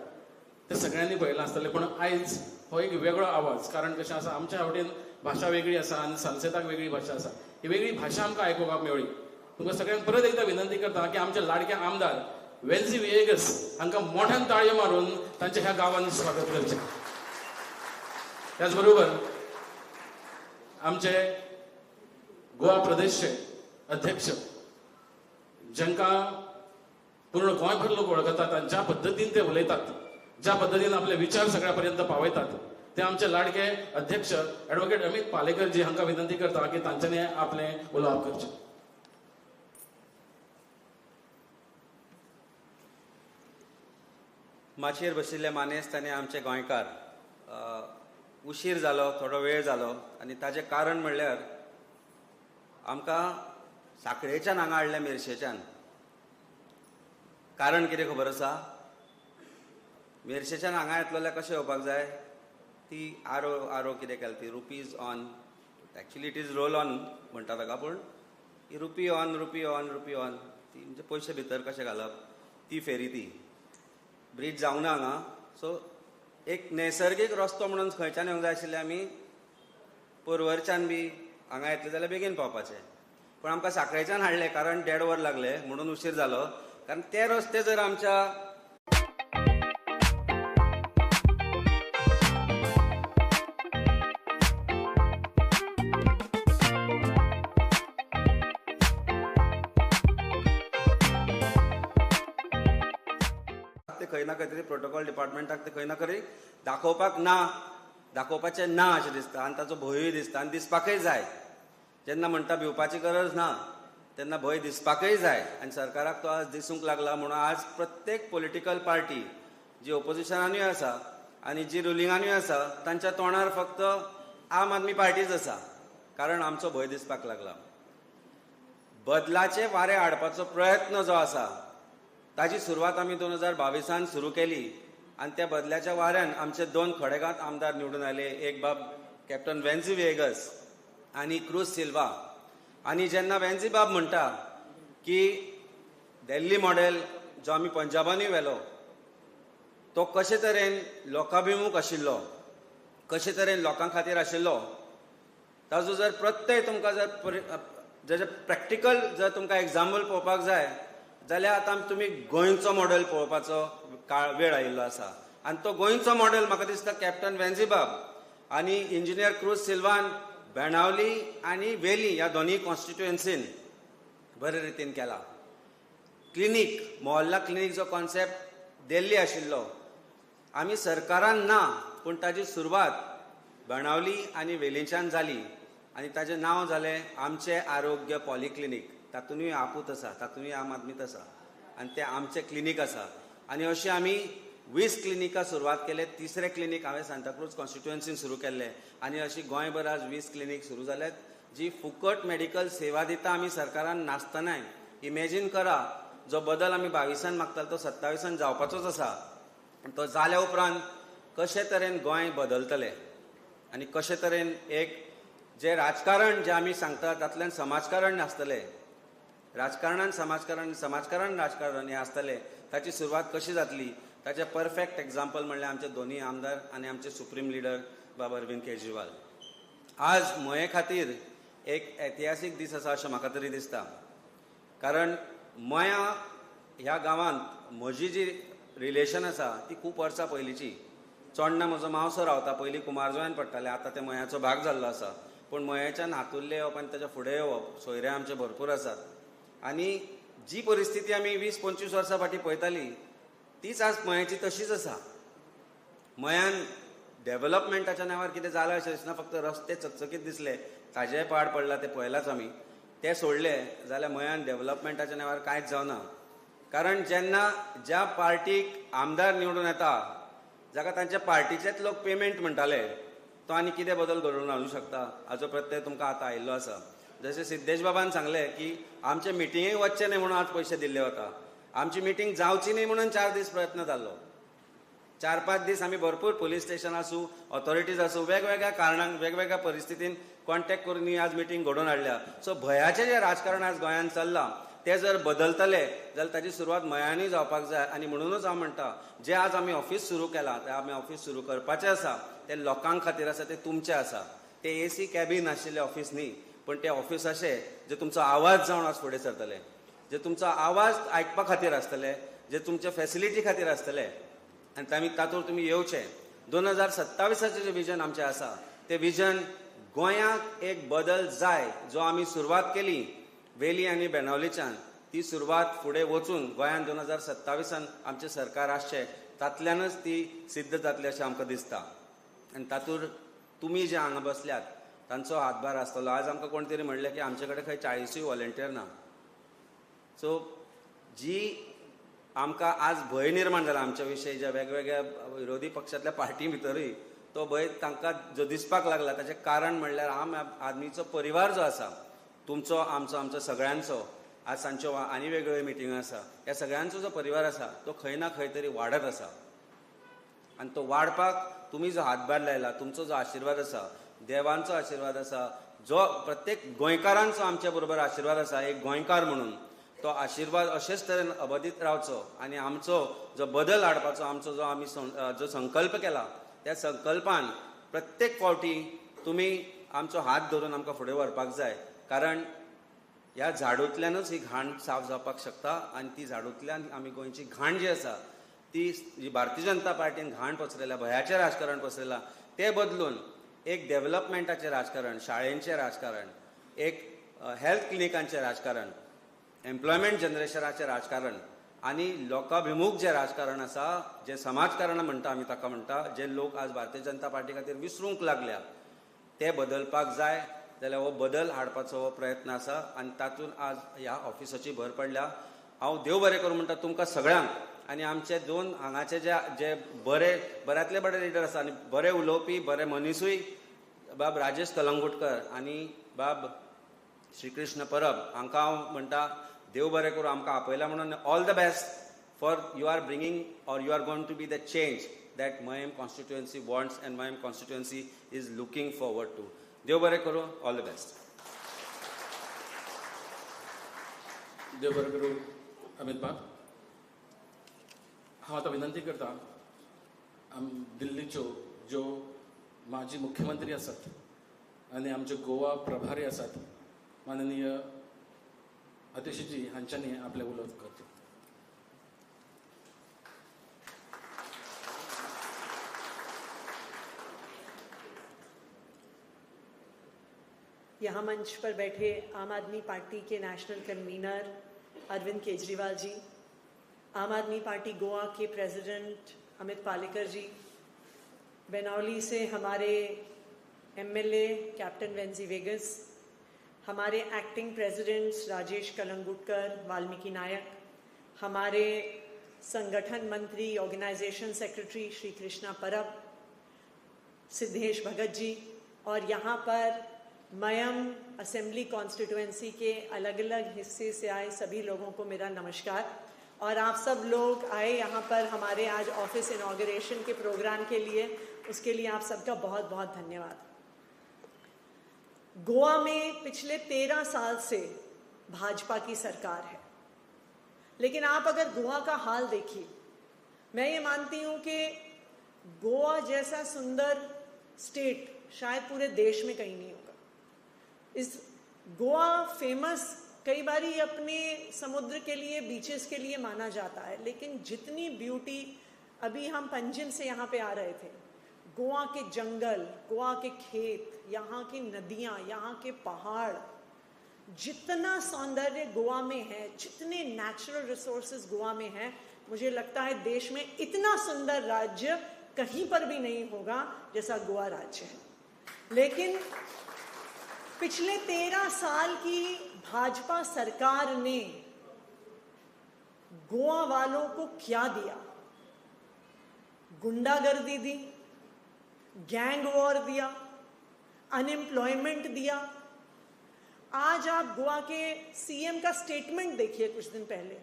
ते सगळ्यांनी पळयलां आसतलें. पूण आयज हो एक वेगळो आवाज, कारण कशें आसा आमच्या आवडीन भाशा वेगळी आसा आनी सालसेताक वेगळी भाशा आसा. ही वेगळी भाशा आमकां आयकुपाक मेवळी. तुमकां सगळ्यांक परत एकदा विनंती करता की आमचे लाडके आमदार वेल्झी विएगस हांकां मोठ्यान ताळयो मारून तांचे ह्या गांवांत स्वागत करचें. त्याचबरोबर आमचे गोवा प्रदेशचे अध्यक्ष, जांकां पूर्ण गोंयभर लोक वळखतात आनी ज्या पद्दतीन ते उलयतात, ज्या पद्दतीन आपले विचार सगळ्या पर्यंत पावयतात, ते आमचे लाडके अध्यक्ष ॲडव्होकेट अमित पालेकर जी हांकां विनंती करता की तांच्यांनी आपले उलोवप करचें. माचयेर बशिल्ले मानेस्त आनी आमचे गोंयकार, उशीर जालो, थोडो वेळ जालो आनी ताजें कारण म्हणल्यार आमकां साखळेच्यान हांगा हाडलें मेर्शेच्यान. कारण कितें खबर आसा? मेर्शेच्यान हांगा येतलो जाल्यार कशें येवपाक जाय? ती आरो कितें केल्या ती rupees on, actually it is roll on म्हणटा ताका, पूण ही रुपी ऑन ती म्हणजे पयशे भितर कशें घालप, ती फेरी ती ब्रीज जावना हांगा. सो एक नैसर्गीक रस्तो म्हणून खंयच्यान येवंक जाय आशिल्लें आमी, पर्वरच्यान बी हांगा येतले जाल्यार बेगीन पावपाचें. पूण आमकां साखळेच्यान हाडलें कारण 1.5 वर लागले म्हणून उशीर जालो. कारण ते रस्ते जर आमच्या खंय ना खंय तरी प्रोटोकॉल डिपार्टमेंटाक ते खंय ना खंय दाखोवपाचें ना अशें दिसता आनी ताचो भंयूय दिसता आनी दिसपाकय जाय. जेन्ना म्हणटा भिवपाची गरज ना तेन्ना भंय दिसपाकय जाय आनी सरकाराक तो आज दिसूंक लागला. म्हणून आज प्रत्येक पॉलिटिकल पार्टी जी ओपोजिशनानूय आसा आनी जी रुलिंगानूय आसा तांच्या तोंडार फक्त आम आदमी पार्टीच आसा, कारण आमचो भंय दिसपाक लागला. बदलाचे वारे हाडपाचो प्रयत्न जो आसा ताची सुरवात आमी 2022 सुरू केली आनी त्या बदल्याच्या वाऱ्यान आमचे 2 खडेगांत आमदार निवडून आयले. एक बाब कॅप्टन वेन्झी विएगस आनी क्रूज सिल्वा. आनी जेन्ना वेन्झी बाब म्हणटा की दिल्ली मॉडेल जो आमी पंजाबानूय व्हेलो तो कशे तरेन लोकाभिमुख आशिल्लो, कशे तरेन लोकां खातीर आशिल्लो, ताजो जर प्रत्यय तुमकां जर प्रॅक्टिकल जर तुमकां एग्जाम्पल पळोवपाक जाय जाल्यार आतां तुमी गोंयचो मॉडेल पळोवपाचो वेळ आयिल्लो आसा. आनी तो गोंयचो मॉडेल म्हाका दिसता कॅप्टन वेन्झी बाब आनी इंजिनियर क्रूज सिल्वान बेणावली आनी वेली ह्या दोनूय कॉन्स्टिट्युएन्सीन बरे रितीन केला. क्लिनीक मोहल्ला क्लिनीक जो कॉन्सेप्ट दिल्ली आशिल्लो आमी सरकारान ना पूण ताजी सुरवात बाणावली आनी वेलींच्यान जाली आनी ताचें नांव जालें आमचें आरोग्य पॉलिक्लिनीक. तातूंतय आपूत आसा, तातूंतय आम आदमीत आसा आनी तें आमचें क्लिनीक आसा. आनी अशें आमी 20 क्लिनिका सुरवात केले. तिसरें क्लिनीक हांवें सांताक्रूज कॉन्स्टिट्युएन्सीन सुरू केल्लें आनी अशी गोंयभर आज 20 क्लिनीक सुरू जाल्यात जी फुकट मेडिकल सेवा दिता आमी सरकारान नासतनाय. इमॅजीन करा जो बदल आमी 22 मागतालो तो 27 जावपाचोच आसा. तो जाल्या उपरांत कशे तरेन गोंय बदलतलें आनी कशे तरेन एक जे राजकारण जे आमी सांगता तातूंतल्यान समाजकारण नासतलें, राजकारणान समाजकारण राजकारण हें आसतलें, ताची सुरवात कशी जातली ताचें परफेक्ट एग्जाम्पल म्हणल्यार आमचे दोनूय आमदार आनी आमचे सुप्रीम लिडर बाबा अरविंद केजरीवाल. आज मये खातीर एक ऐतिहासीक दीस आसा अशें म्हाका तरी दिसता. कारण मया ह्या गांवांत म्हजी जी रिलेशन आसा ती खूब वर्सां पयलींची. चोडणा म्हजो मावसो रावता, पयलीं कुमारजुव्यान पडटाले, आतां ते मयाचो भाग जाल्लो आसा. पूण मयाच्यान हातुरले येवप आनी ताच्या फुडें येवप सोयरे आमचे भरपूर आसात. आनी जी परिस्थिती आमी 20-25 वर्सां फाटीं पळयताली तीच आज मयाची तशीच आसा. मयान डेव्हलपमेंटाच्या नांवार कितें जालें अशें दिसना. फक्त रस्ते चकचकीत दिसले, ताजेय पाड पडला ते पळयलाच आमी. ते सोडले जाल्यार मयान डेव्हलपमेंटाच्या नांवार कांयच जावना. कारण जेन्ना ज्या पार्टीक आमदार निवडून येता जाका तांच्या पार्टीचेच लोक पेमेंट म्हणटाले तो आनी कितें बदल घडोवन हाडूंक शकता हाचो प्रत्यय तुमकां आतां आयिल्लो आसा. जशें सिद्धेश बाबान सांगलें की आमचे मिटिंगेक वचचें न्हय म्हणून आज पयशे दिल्ले वता. आमची मिटींग जावची न्हय म्हणून 4 दीस प्रयत्न जाल्लो. 4-5 दीस आमी भरपूर पुलीस स्टेशन आसूं, ऑथॉरिटीज आसूं, वेगवेगळ्या कारणांक वेगवेगळ्या परिस्थितीन कॉन्टॅक्ट करून ही आज मिटींग घडोवन हाडल्या. सो भयाचें जें राजकारण आज गोंयांत चल्लां ते जर बदलतले जाल्यार ताची सुरवात मयांनी जावपाक जाय. आनी म्हणूनच हांव म्हणटा जें आज आमी ऑफीस सुरू केलां तें आमी ऑफीस सुरू करपाचें आसा तें लोकां खातीर आसा, तें तुमचें आसा. तें एसी कॅबीन आशिल्लें ऑफीस न्ही, पण तें ऑफीस अशें जे तुमचो आवाज जावन आज फुडें सरतले, जे तुमचो आवाज आयकपा खातीर आसतले, जे तुमचे फॅसिलिटी खातीर आसतले आनी तातूंत तुमी येवचे. 2027चें जें विजन आमचें आसा तें विजन गोंयांत एक बदल जाय जो आमी सुरवात केली वेली आनी बेनावलीच्यान. ती सुरवात फुडें वचून गोंयांत 2027 आमचें सरकार आसचें, तातूंतल्यानच ती सिद्ध जातली अशें आमकां दिसता. आनी तातूंत तुमी जे हांगा बसल्यात तांचो हातभार आसतलो. आज आमकां कोण तरी म्हणलें की आमचे कडेन खंय 40 व्हॉलंटियर ना. सो जी आमकां आज भंय निर्माण जाला आमच्या विशयी ज्या वेगवेगळ्या विरोधी पक्षांतल्या पार्टी भितरूय तो भंय तांकां जो दिसपाक लागला ताचें कारण म्हणल्यार आम आदमीचो परिवार जो आसा तुमचो आमचो सगळ्यांचो. आज सांजच्यो आनी वेगवेगळ्यो मिटिंगो आसा, ह्या सगळ्यांचो जो परिवार आसा तो खंय ना खंय तरी वाडत आसा. आनी तो वाडपाक तुमी जो हातभार लायला, तुमचो जो आशिर्वाद आसा, देवांचो आशिर्वाद आसा, जो प्रत्येक गोंयकारांचो आमच्या बरोबर आशिर्वाद आसा एक गोंयकार म्हणून, तो आशिर्वाद अशेच तरेन अबादीत रावचो. आनी आमचो जो बदल हाडपाचो आमचो जो आमी जो संकल्प केला त्या संकल्पान प्रत्येक फावटी तुमी आमचो हात धरून आमकां फुडें व्हरपाक जाय. कारण ह्या झाडूंतल्यानच ही घाण साफ जावपाक शकता. आनी ती झाडूंतल्यान आमी गोंयची घाण जी आसा ती जी भारतीय जनता पार्टीन घाण पसरयल्या, भयाचें राजकारण पसरयलां, ते बदलून एक डेव्हलपमेंटाचें राजकारण, शाळेंचें राजकारण, एक हेल्थ क्लिनिकांचें राजकारण, एम्प्लॉयमेंट जनरेशनाचें राजकारण आनी लोकाभिमुख जें राजकारण आसा, जें समाजकारण म्हणटा आमी ताका म्हणटा, जे लोक आज भारतीय जनता पार्टी खातीर विसरूंक लागल्या ते बदलपाक जाय. जाल्यार हो बदल हाडपाचो हो प्रयत्न आसा आनी तातूंत आज ह्या ऑफिसाची भर पडल्या. हांव देव बरें करूं म्हणटा तुमकां सगळ्यांक. आनी आमचे 2 हांगाचे जे बऱ्यांतले बरे लिडर आसा आनी बरे उलोवपी बरे मनीसूय बाब राजेश कलंगूटकर आनी बाब श्रीकृष्ण परब हांकां हांव म्हणटा देव बरें करूं आमकां आपयला म्हणून. All the best for you are bringing or you are going to be the change that Mayem constituency wants and Mayem constituency is looking forward to. देव बरें करूं. All the best. देव बरें करूं अमित बाब. हांव आतां विनंती करता दिल्लीच्यो ज्यो माजी मुख्यमंत्री आसात आनी आमचे गोवा प्रभारी आसात माननीय अतिशीजी हांच्यांनी आपले उलोवप करचें. यहाँ मंच पर बैठे आम आदमी पार्टी के नेशनल कन्वीनर अरविंद केजरीवाल जी, आम आदमी पार्टी गोवा के प्रेसिडेंट अमित पालेकर जी, बेनौली से हमारे एमएलए कैप्टन वेंजी वेगस, हमारे एक्टिंग प्रेसिडेंट्स राजेश कलंगुटकर, वाल्मीकि नायक, हमारे संगठन मंत्री ऑर्गेनाइजेशन सेक्रेटरी श्री कृष्णा परब, सिद्धेश भगत जी, और यहाँ पर मयम असेंबली कॉन्स्टिट्यूएंसी के अलग अलग हिस्से से आए सभी लोगों को मेरा नमस्कार। और आप सब लोग आए यहाँ पर हमारे आज ऑफिस इनॉग्रेशन के प्रोग्राम के लिए, उसके लिए आप सबका बहुत बहुत धन्यवाद। गोवा में पिछले 13 साल से भाजपा की सरकार है, लेकिन आप अगर गोवा का हाल देखिए, मैं ये मानती हूँ कि गोवा जैसा सुंदर स्टेट शायद पूरे देश में कहीं नहीं होगा। इस गोवा फेमस कई बारी अपने समुद्र के लिए, बीचेस के लिए माना जाता है, लेकिन जितनी ब्यूटी, अभी हम पंजिम से यहाँ पे आ रहे थे, गोवा के जंगल, गोवा के खेत, यहाँ की नदियाँ, यहाँ के पहाड़, जितना सौंदर्य गोवा में है, जितने नेचुरल रिसोर्सेज गोवा में हैं, मुझे लगता है देश में इतना सुंदर राज्य कहीं पर भी नहीं होगा जैसा गोवा राज्य है। लेकिन पिछले 13 साल की भाजपा सरकार ने गोवा वालों को क्या दिया? गुंडागर्दी दी, गैंग वॉर दिया, अनएम्प्लॉयमेंट दिया। आज आप गोवा के सीएम का स्टेटमेंट देखिए कुछ दिन पहले।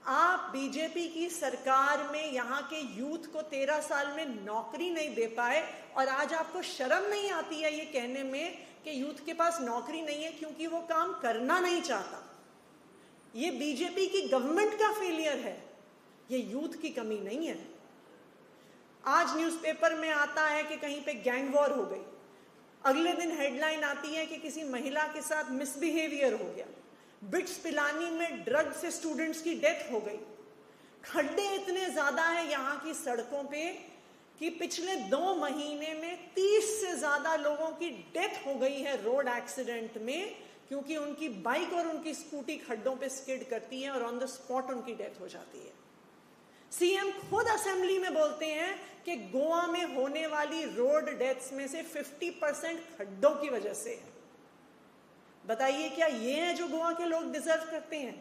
आप बीजेपी की सरकार में यहाँ के यूथ को 13 साल में नौकरी नहीं दे पाए, और आज आपको शर्म नहीं आती है ये कहने में कि यूथ के पास नौकरी नहीं है क्योंकि वो काम करना नहीं चाहता। ये बीजेपी की गवर्नमेंट का फेलियर है, ये यूथ की कमी नहीं है। आज न्यूज़पेपर में आता है कि कहीं पे गैंग वॉर हो गई, अगले दिन हेडलाइन आती है कि किसी महिला के साथ मिसबिहेवियर हो गया, बिट्स पिलानी में ड्रग से स्टूडेंट्स की डेथ हो गई। खड्डे इतने ज्यादा है यहाँ की सड़कों पे कि पिछले 2 महीने में 30 से ज्यादा लोगों की डेथ हो गई है रोड एक्सीडेंट में, क्योंकि उनकी बाइक और उनकी स्कूटी खड्डों पे स्किड करती है और ऑन द स्पॉट उनकी डेथ हो जाती है। सीएम खुद असेंबली में बोलते हैं कि गोवा में होने वाली रोड डेथ्स में से 50% खड्डों की वजह से है। बताइए, क्या ये है जो गोवा के लोग डिजर्व करते हैं?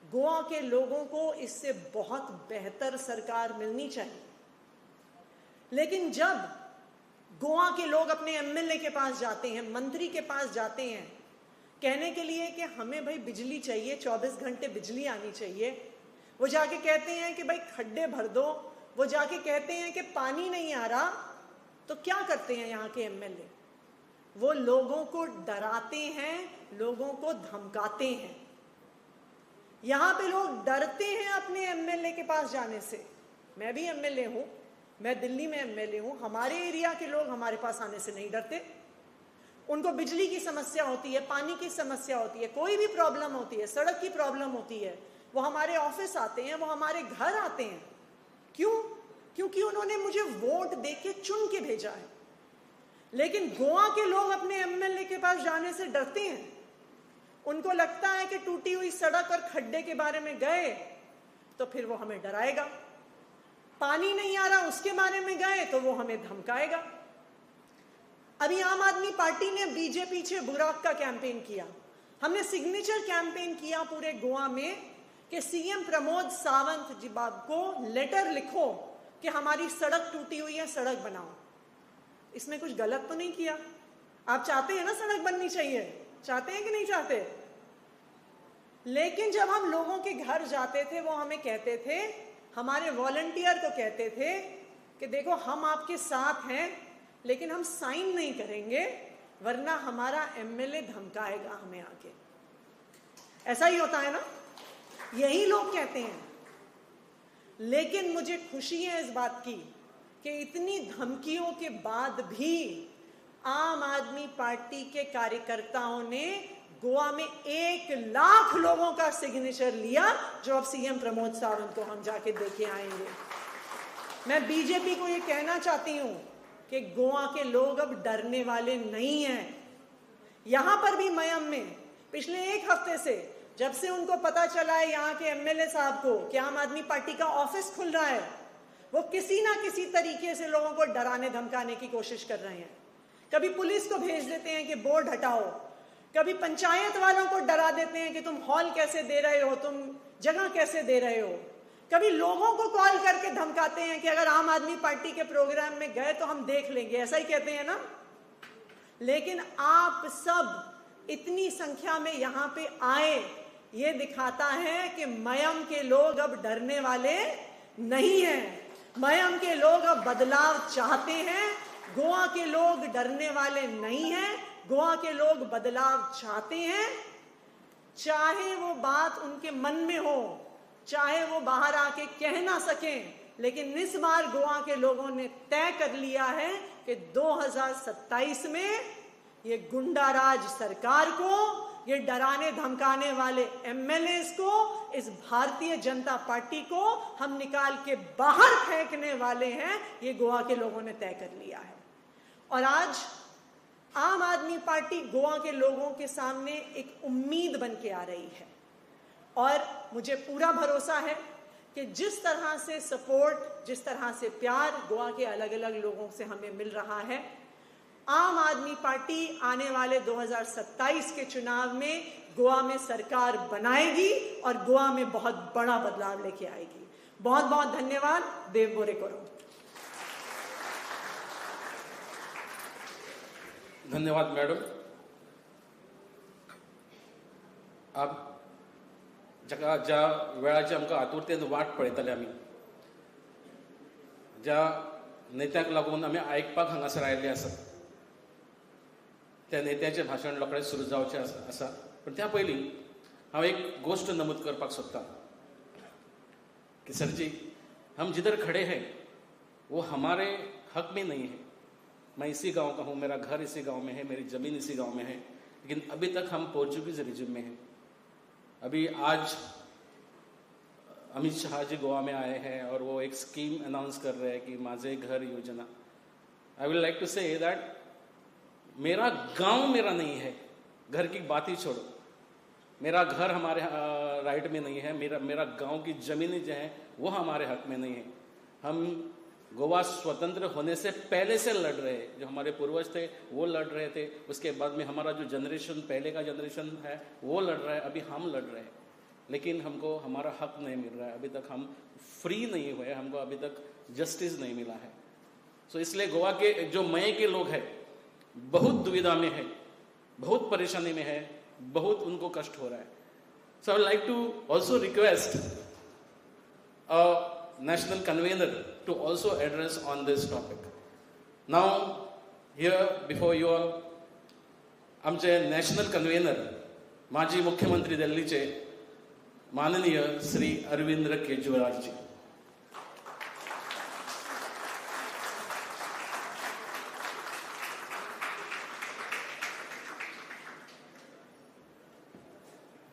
गोवा के लोगों को इससे बहुत बेहतर सरकार मिलनी चाहिए। लेकिन जब गोवा के लोग अपने एमएलए के पास जाते हैं, मंत्री के पास जाते हैं कहने के लिए कि हमें भाई बिजली चाहिए, 24 घंटे बिजली आनी चाहिए, वो जाके कहते हैं कि भाई खड्डे भर दो, वो जाके कहते हैं कि पानी नहीं आ रहा, तो क्या करते हैं यहाँ के एमएलए? वो लोगों को डराते हैं, लोगों को धमकाते हैं। यहाँ पे लोग डरते हैं अपने एमएलए के पास जाने से। मैं भी एमएलए हूँ, मैं दिल्ली में एमएलए हूँ, हमारे एरिया के लोग हमारे पास आने से नहीं डरते। उनको बिजली की समस्या होती है, पानी की समस्या होती है, कोई भी प्रॉब्लम होती है, सड़क की प्रॉब्लम होती है, वो हमारे ऑफिस आते हैं, वो हमारे घर आते हैं। क्यों? क्योंकि उन्होंने मुझे वोट देके चुन के भेजा है। लेकिन गोवा के लोग अपने एमएलए के पास जाने से डरते हैं। उनको लगता है कि टूटी हुई सड़क और खड्डे के बारे में गए तो फिर वो हमें डराएगा, पानी नहीं आ रहा उसके बारे में गए तो वो हमें धमकाएगा। अभी आम आदमी पार्टी ने बीजेपी पीछे बुराक का कैंपेन किया, हमने सिग्नेचर कैंपेन किया पूरे गोवा में कि सीएम प्रमोद सावंत जी बाब को लेटर लिखो कि हमारी सड़क टूटी हुई है, सड़क बनाओ। इसमें कुछ गलत तो नहीं किया? आप चाहते हैं ना सड़क बननी चाहिए, चाहते हैं कि नहीं चाहते? लेकिन जब हम लोगों के घर जाते थे वो हमें कहते थे, हमारे वॉलंटियर को कहते थे कि देखो हम आपके साथ हैं लेकिन हम साइन नहीं करेंगे वरना हमारा एमएलए धमकाएगा हमें आके। ऐसा ही होता है ना, यही लोग कहते हैं। लेकिन मुझे खुशी है इस बात की कि इतनी धमकियों के बाद भी आम आदमी पार्टी के कार्यकर्ताओं ने गोवा में 1 लाख लोगों का सिग्नेचर लिया, जो अब सीएम प्रमोद सावंत को हम जाके देखे आएंगे। मैं बीजेपी को ये कहना चाहती हूं कि गोवा के लोग अब डरने वाले नहीं हैं। यहां पर भी मयम में पिछले 1 हफ्ते से जब से उनको पता चला है यहाँ के एमएलए साहब को कि आम आदमी पार्टी का ऑफिस खुल रहा है, वो किसी ना किसी तरीके से लोगों को डराने धमकाने की कोशिश कर रहे हैं। कभी पुलिस को भेज देते हैं कि बोर्ड हटाओ, कभी पंचायत वालों को डरा देते हैं कि तुम हॉल कैसे दे रहे हो, तुम जगह कैसे दे रहे हो, कभी लोगों को कॉल करके धमकाते हैं कि अगर आम आदमी पार्टी के प्रोग्राम में गए तो हम देख लेंगे, ऐसा ही कहते हैं ना। लेकिन आप सब इतनी संख्या में यहाँ पे आए, ये दिखाता है कि मयम के लोग अब डरने वाले नहीं हैं। मयम के लोग अब बदलाव चाहते हैं। गोवा के लोग डरने वाले नहीं हैं। गोवा के लोग बदलाव चाहते हैं। चाहे वो बात उनके मन में हो, चाहे वो बाहर आके कह ना सकें, लेकिन इस बार गोवा के लोगों ने तय कर लिया है कि 2027 में ये गुंडाराज सरकार को, ये डराने धमकाने वाले एमएलएस को, इस भारतीय जनता पार्टी को हम निकाल के बाहर फेंकने वाले हैं। ये गोवा के लोगों ने तय कर लिया है। और आज आम आदमी पार्टी गोवा के लोगों के सामने एक उम्मीद बन के आ रही है। और मुझे पूरा भरोसा है कि जिस तरह से सपोर्ट, जिस तरह से प्यार गोवा के अलग अलग लोगों से हमें मिल रहा है, आम आदमी पार्टी आने वाले 2027 के चुनाव में गोवा में सरकार बनाएगी और गोवा में बहुत बड़ा बदलाव लेके आएगी। बहुत बहुत धन्यवाद। देव बोरे करो। धन्यवाद मॅडम। आप ज्या वेळाची आमकां आतुरतेन वाट पळयताले आमी, ज्या नेत्याक लागून आमी आयकपाक हांगासर आयिल्ले आसात, त्या नेत्याचें भाशण रोखडेंच सुरू जावचें आसा। पण त्या पयलीं हांव एक गोष्ट नमूद करपाक सोदतां कि सर जी, हम जिधर खड़े हैं वो हमारे हक में नहीं है। मैं इसी गांव का हूँ, मेरा घर इसी गांव में है, मेरी ज़मीन इसी गांव में है, लेकिन अभी तक हम पोर्चुगीज रिजिम में हैं। अभी आज अमित शाह जी गोवा में आए हैं और वो एक स्कीम अनाउंस कर रहे हैं कि माझे घर योजना। I will like to say that मेरा गांव मेरा नहीं है, घर की बात ही छोड़ो, मेरा घर हमारे राइट में नहीं है, मेरा गांव की ज़मीनें जो हैं वो हमारे हक में नहीं है। हम गोवा स्वतंत्र होने से पहले से लड़ रहे हैं, जो हमारे पूर्वज थे वो लड़ रहे थे, उसके बाद में हमारा जो जनरेशन पहले का जनरेशन है वो लड़ रहा है, अभी हम लड़ रहे हैं, लेकिन हमको हमारा हक नहीं मिल रहा है। अभी तक हम फ्री नहीं हुए, हमको अभी तक जस्टिस नहीं मिला है। सो इसलिए गोवा के जो मय के लोग हैं बहुत दुविधा में है, बहुत परेशानी में है, बहुत उनको कष्ट हो रहा है। So I would like to also request national convener to also address on this topic. Now, here before you all, आमचे नॅशनल कन्व्हेनर, माजी मुख्यमंत्री दिल्लीचे माननीय श्री अरविंद केजरीवाल जी।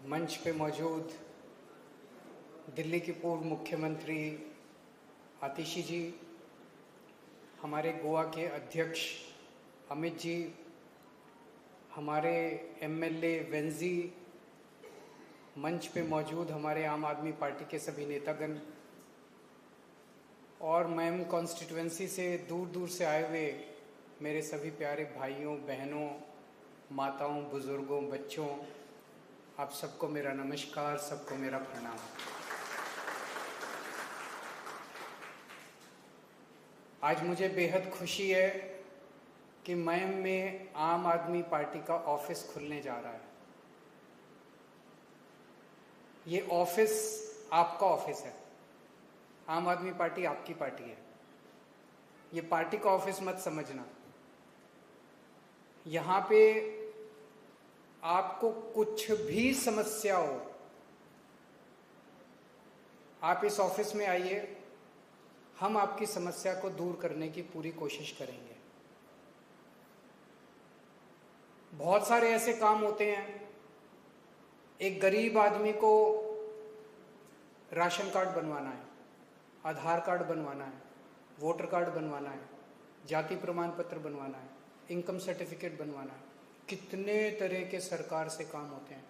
मंच पे मौजूद दिल्ली की पूर्व मुख्यमंत्री आतिशी जी, हमारे गोवा के अध्यक्ष अमित जी, हमारे एमएलए वेंजी, मंच पे मौजूद हमारे आम आदमी पार्टी के सभी नेतागण और मैम कॉन्स्टिट्यूएंसी से दूर दूर से आए हुए मेरे सभी प्यारे भाइयों बहनों, माताओं, बुजुर्गों, बच्चों, आप सबको मेरा नमस्कार, सबको मेरा प्रणाम। आज मुझे बेहद खुशी है कि मैम में आम आदमी पार्टी का ऑफिस खुलने जा रहा है। ये ऑफिस आपका ऑफिस है। आम आदमी पार्टी आपकी पार्टी है। ये पार्टी का ऑफिस मत समझना। यहाँ पे आपको कुछ भी समस्या हो, आप इस ऑफिस में आइए, हम आपकी समस्या को दूर करने की पूरी कोशिश करेंगे। बहुत सारे ऐसे काम होते हैं, एक गरीब आदमी को राशन कार्ड बनवाना है, आधार कार्ड बनवाना है, वोटर कार्ड बनवाना है, जाति प्रमाण पत्र बनवाना है, इनकम सर्टिफिकेट बनवाना है, कितने तरह के सरकार से काम होते हैं।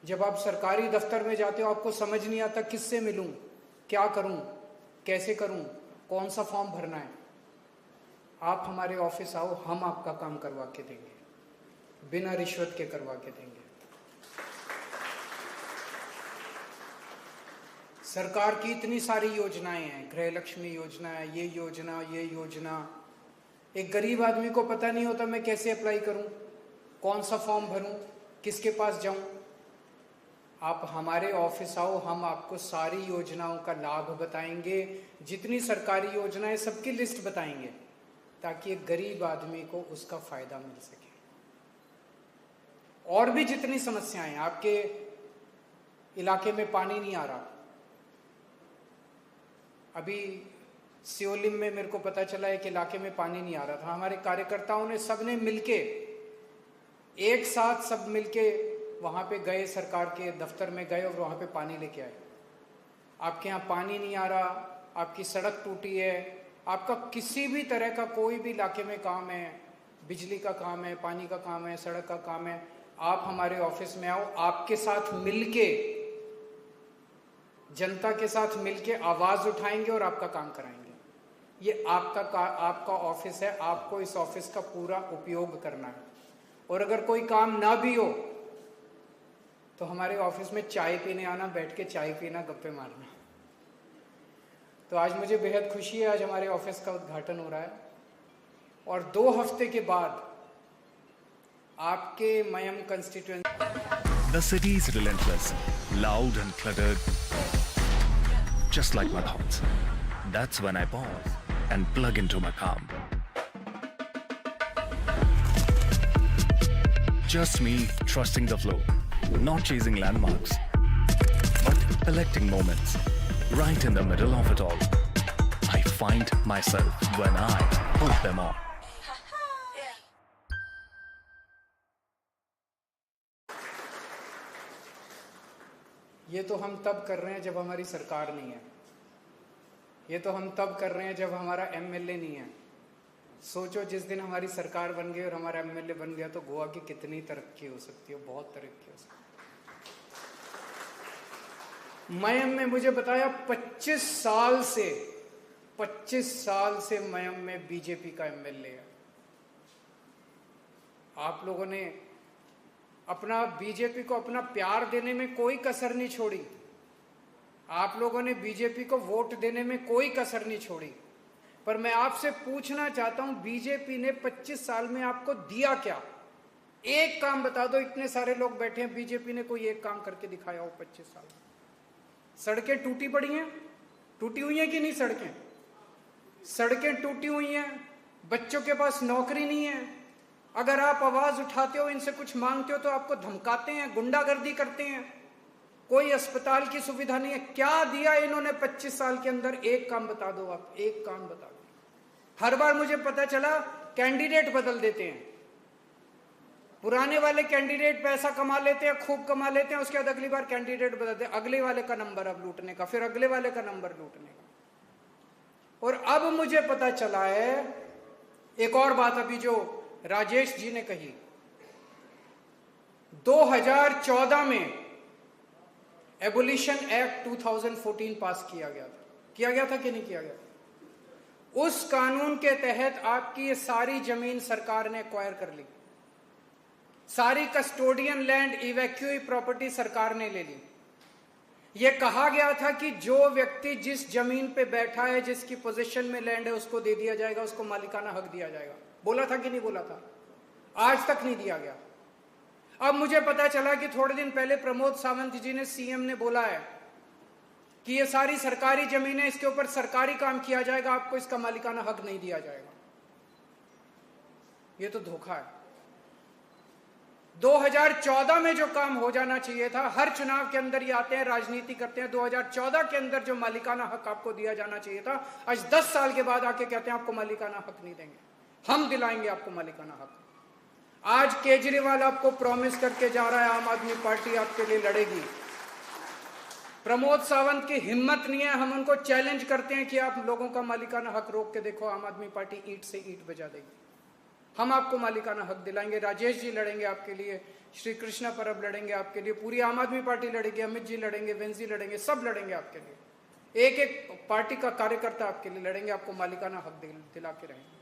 जब आप सरकारी दफ्तर में जाते हो आपको समझ नहीं आता किससे मिलूं, क्या करूं, कैसे करूं, कौन सा फॉर्म भरना है। आप हमारे ऑफिस आओ, हम आपका काम करवा के देंगे, बिना रिश्वत के करवा के देंगे। सरकार की इतनी सारी योजनाएं हैं, गृह लक्ष्मी योजना है, ये योजना। एक गरीब आदमी को पता नहीं होता मैं कैसे अप्लाई करूं, कौन सा फॉर्म भरूं, किसके पास जाऊं। आप हमारे ऑफिस आओ, हम आपको सारी योजनाओं का लाभ बताएंगे, जितनी सरकारी योजनाएं सबकी लिस्ट बताएंगे, ताकि एक गरीब आदमी को उसका फायदा मिल सके। और भी जितनी समस्याएं हैं, आपके इलाके में पानी नहीं आ रहा, अभी सियोलिम में मेरे को पता चला है कि इलाके में पानी नहीं आ रहा था। हमारे कार्यकर्ताओं ने सबने मिलके एक साथ सब मिलके वहां पे गए, सरकार के दफ्तर में गए और वहां पे पानी लेके आए। आपके यहाँ पानी नहीं आ रहा, आपकी सड़क टूटी है, आपका किसी भी तरह का कोई भी इलाके में काम है, बिजली का काम है, पानी का काम है, सड़क का काम है, आप हमारे ऑफिस में आओ, आपके साथ मिलके, जनता के साथ मिलके आवाज उठाएंगे और आपका काम कराएंगे। ये आपका ऑफिस है, आपको इस ऑफिस का पूरा उपयोग करना है। और अगर कोई काम ना भी हो तो हमारे ऑफिस में चाय पीने आना, बैठ के चाय पीना, गप्पे मारना। तो आज मुझे बेहद खुशी है, आज हमारे ऑफिस का उद्घाटन हो रहा है और 2 हफ्ते के बाद आपके मयम constituency. The city is relentless, loud and cluttered, just like my thoughts. That's when I pause and plug into my calm. Just me trusting the flow, not chasing landmarks, but collecting moments right in the middle of it all. I find myself when I put them on. ये तो हम तब कर रहे हैं जब हमारी सरकार नहीं है, ये तो हम तब कर रहे हैं जब हमारा एमएलए नहीं है। सोचो जिस दिन हमारी सरकार बन गई और हमारा एमएलए बन गया तो गोवा की कितनी तरक्की हो सकती है, बहुत तरक्की हो सकती है। मयम में मुझे बताया 25 साल से मयम में बीजेपी का एमएलए है। आप लोगों ने अपना बीजेपी को अपना प्यार देने में कोई कसर नहीं छोड़ी, आप लोगों ने बीजेपी को वोट देने में कोई कसर नहीं छोड़ी। पर मैं आपसे पूछना चाहता हूं, बीजेपी ने 25 साल में आपको दिया क्या? एक काम बता दो, इतने सारे लोग बैठे हैं, बीजेपी ने कोई एक काम करके दिखाया हो 25 साल में? सड़कें टूटी पड़ी हैं, टूटी हुई हैं कि नहीं? सड़कें टूटी हुई हैं, बच्चों के पास नौकरी नहीं है। अगर आप आवाज उठाते हो, इनसे कुछ मांगते हो तो आपको धमकाते हैं, गुंडागर्दी करते हैं। कोई अस्पताल की सुविधा नहीं है। क्या दिया इन्होंने 25 साल के अंदर? एक काम बता दो आप, एक काम बता दो। हर बार मुझे पता चला कैंडिडेट बदल देते हैं, पुराने वाले कैंडिडेट पैसा कमा लेते हैं, खूब कमा लेते हैं, उसके बाद अगली बार कैंडिडेट बदलते हैं, अगले वाले का नंबर अब लूटने का, फिर अगले वाले का नंबर लूटने का। और अब मुझे पता चला है एक और बात, अभी जो राजेश जी ने कही, 2014 में एबोलिशन एक्ट 2014 पास किया गया था कि नहीं किया गया था? उस कानून के तहत आपकी ये सारी जमीन सरकार ने एक्वायर कर ली, सारी कस्टोडियन लैंड, इवैक्यूई प्रॉपर्टी सरकार ने ले ली। यह कहा गया था कि जो व्यक्ति जिस जमीन पे बैठा है, जिसकी पोजीशन में लैंड है, उसको दे दिया जाएगा, उसको मालिकाना हक दिया जाएगा। बोला था कि नहीं बोला था? आज तक नहीं दिया गया। अब मुझे पता चला कि थोड़े दिन पहले प्रमोद सावंत जी ने, सीएम ने बोला है कि ये सारी सरकारी जमीन है, इसके ऊपर सरकारी काम किया जाएगा, आपको इसका मालिकाना हक नहीं दिया जाएगा। ये तो धोखा है। 2014 में जो काम हो जाना चाहिए था, हर चुनाव के अंदर ये आते हैं, राजनीति करते हैं, 2014 के अंदर जो मालिकाना हक आपको दिया जाना चाहिए था, आज 10 साल के बाद आके कहते हैं आपको मालिकाना हक नहीं देंगे, हम दिलाएंगे आपको मालिकाना हक। आज केजरीवाल आपको प्रॉमिस करके जा रहा है आम आदमी पार्टी आपके लिए लड़ेगी। प्रमोद सावंत की हिम्मत नहीं है, हम उनको चैलेंज करते हैं कि आप लोगों का मालिकाना हक रोक के देखो, आम आदमी पार्टी ईंट से ईंट बजा देगी। हम आपको मालिकाना हक दिलाएंगे। राजेश जी लड़ेंगे आपके लिए, श्री कृष्णा परब लड़ेंगे आपके लिए, पूरी आम आदमी पार्टी लड़ेगी, अमित जी लड़ेंगे, वेंजी लड़ेंगे, सब लड़ेंगे आपके लिए। एक एक पार्टी का कार्यकर्ता आपके लिए लड़ेंगे, आपको मालिकाना हक दिला के रहेंगे।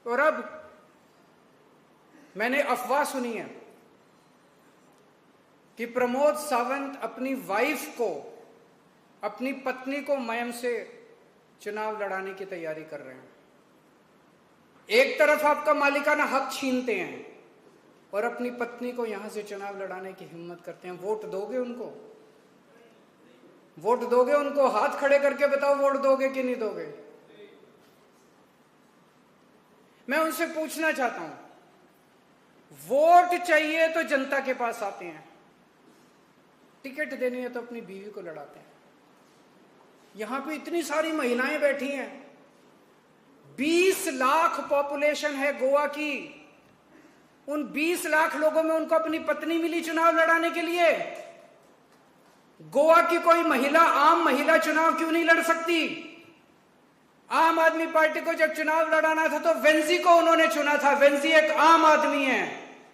और अब मैंने अफवाह सुनी है कि प्रमोद सावंत अपनी वाइफ को, अपनी पत्नी को मयम से चुनाव लड़ाने की तैयारी कर रहे हैं। एक तरफ आपका मालिकाना हक छीनते हैं और अपनी पत्नी को यहां से चुनाव लड़ाने की हिम्मत करते हैं। वोट दोगे उनको? वोट दोगे उनको? हाथ खड़े करके बताओ, वोट दोगे कि नहीं दोगे? मैं उनसे पूछना चाहता हूं, वोट चाहिए तो जनता के पास आते हैं, टिकट देनी है तो अपनी बीवी को लड़ाते हैं। यहां पे इतनी सारी महिलाएं बैठी हैं, 20 लाख पॉपुलेशन है गोवा की। उन 20 लाख लोगों में उनको अपनी पत्नी मिली चुनाव लड़ाने के लिए। गोवा की कोई महिला, आम महिला चुनाव क्यों नहीं लड़ सकती? आम आदमी पार्टी को जब चुनाव लड़ाना था तो वेंजी को उन्होंने चुना था। वेंजी एक आम आदमी है।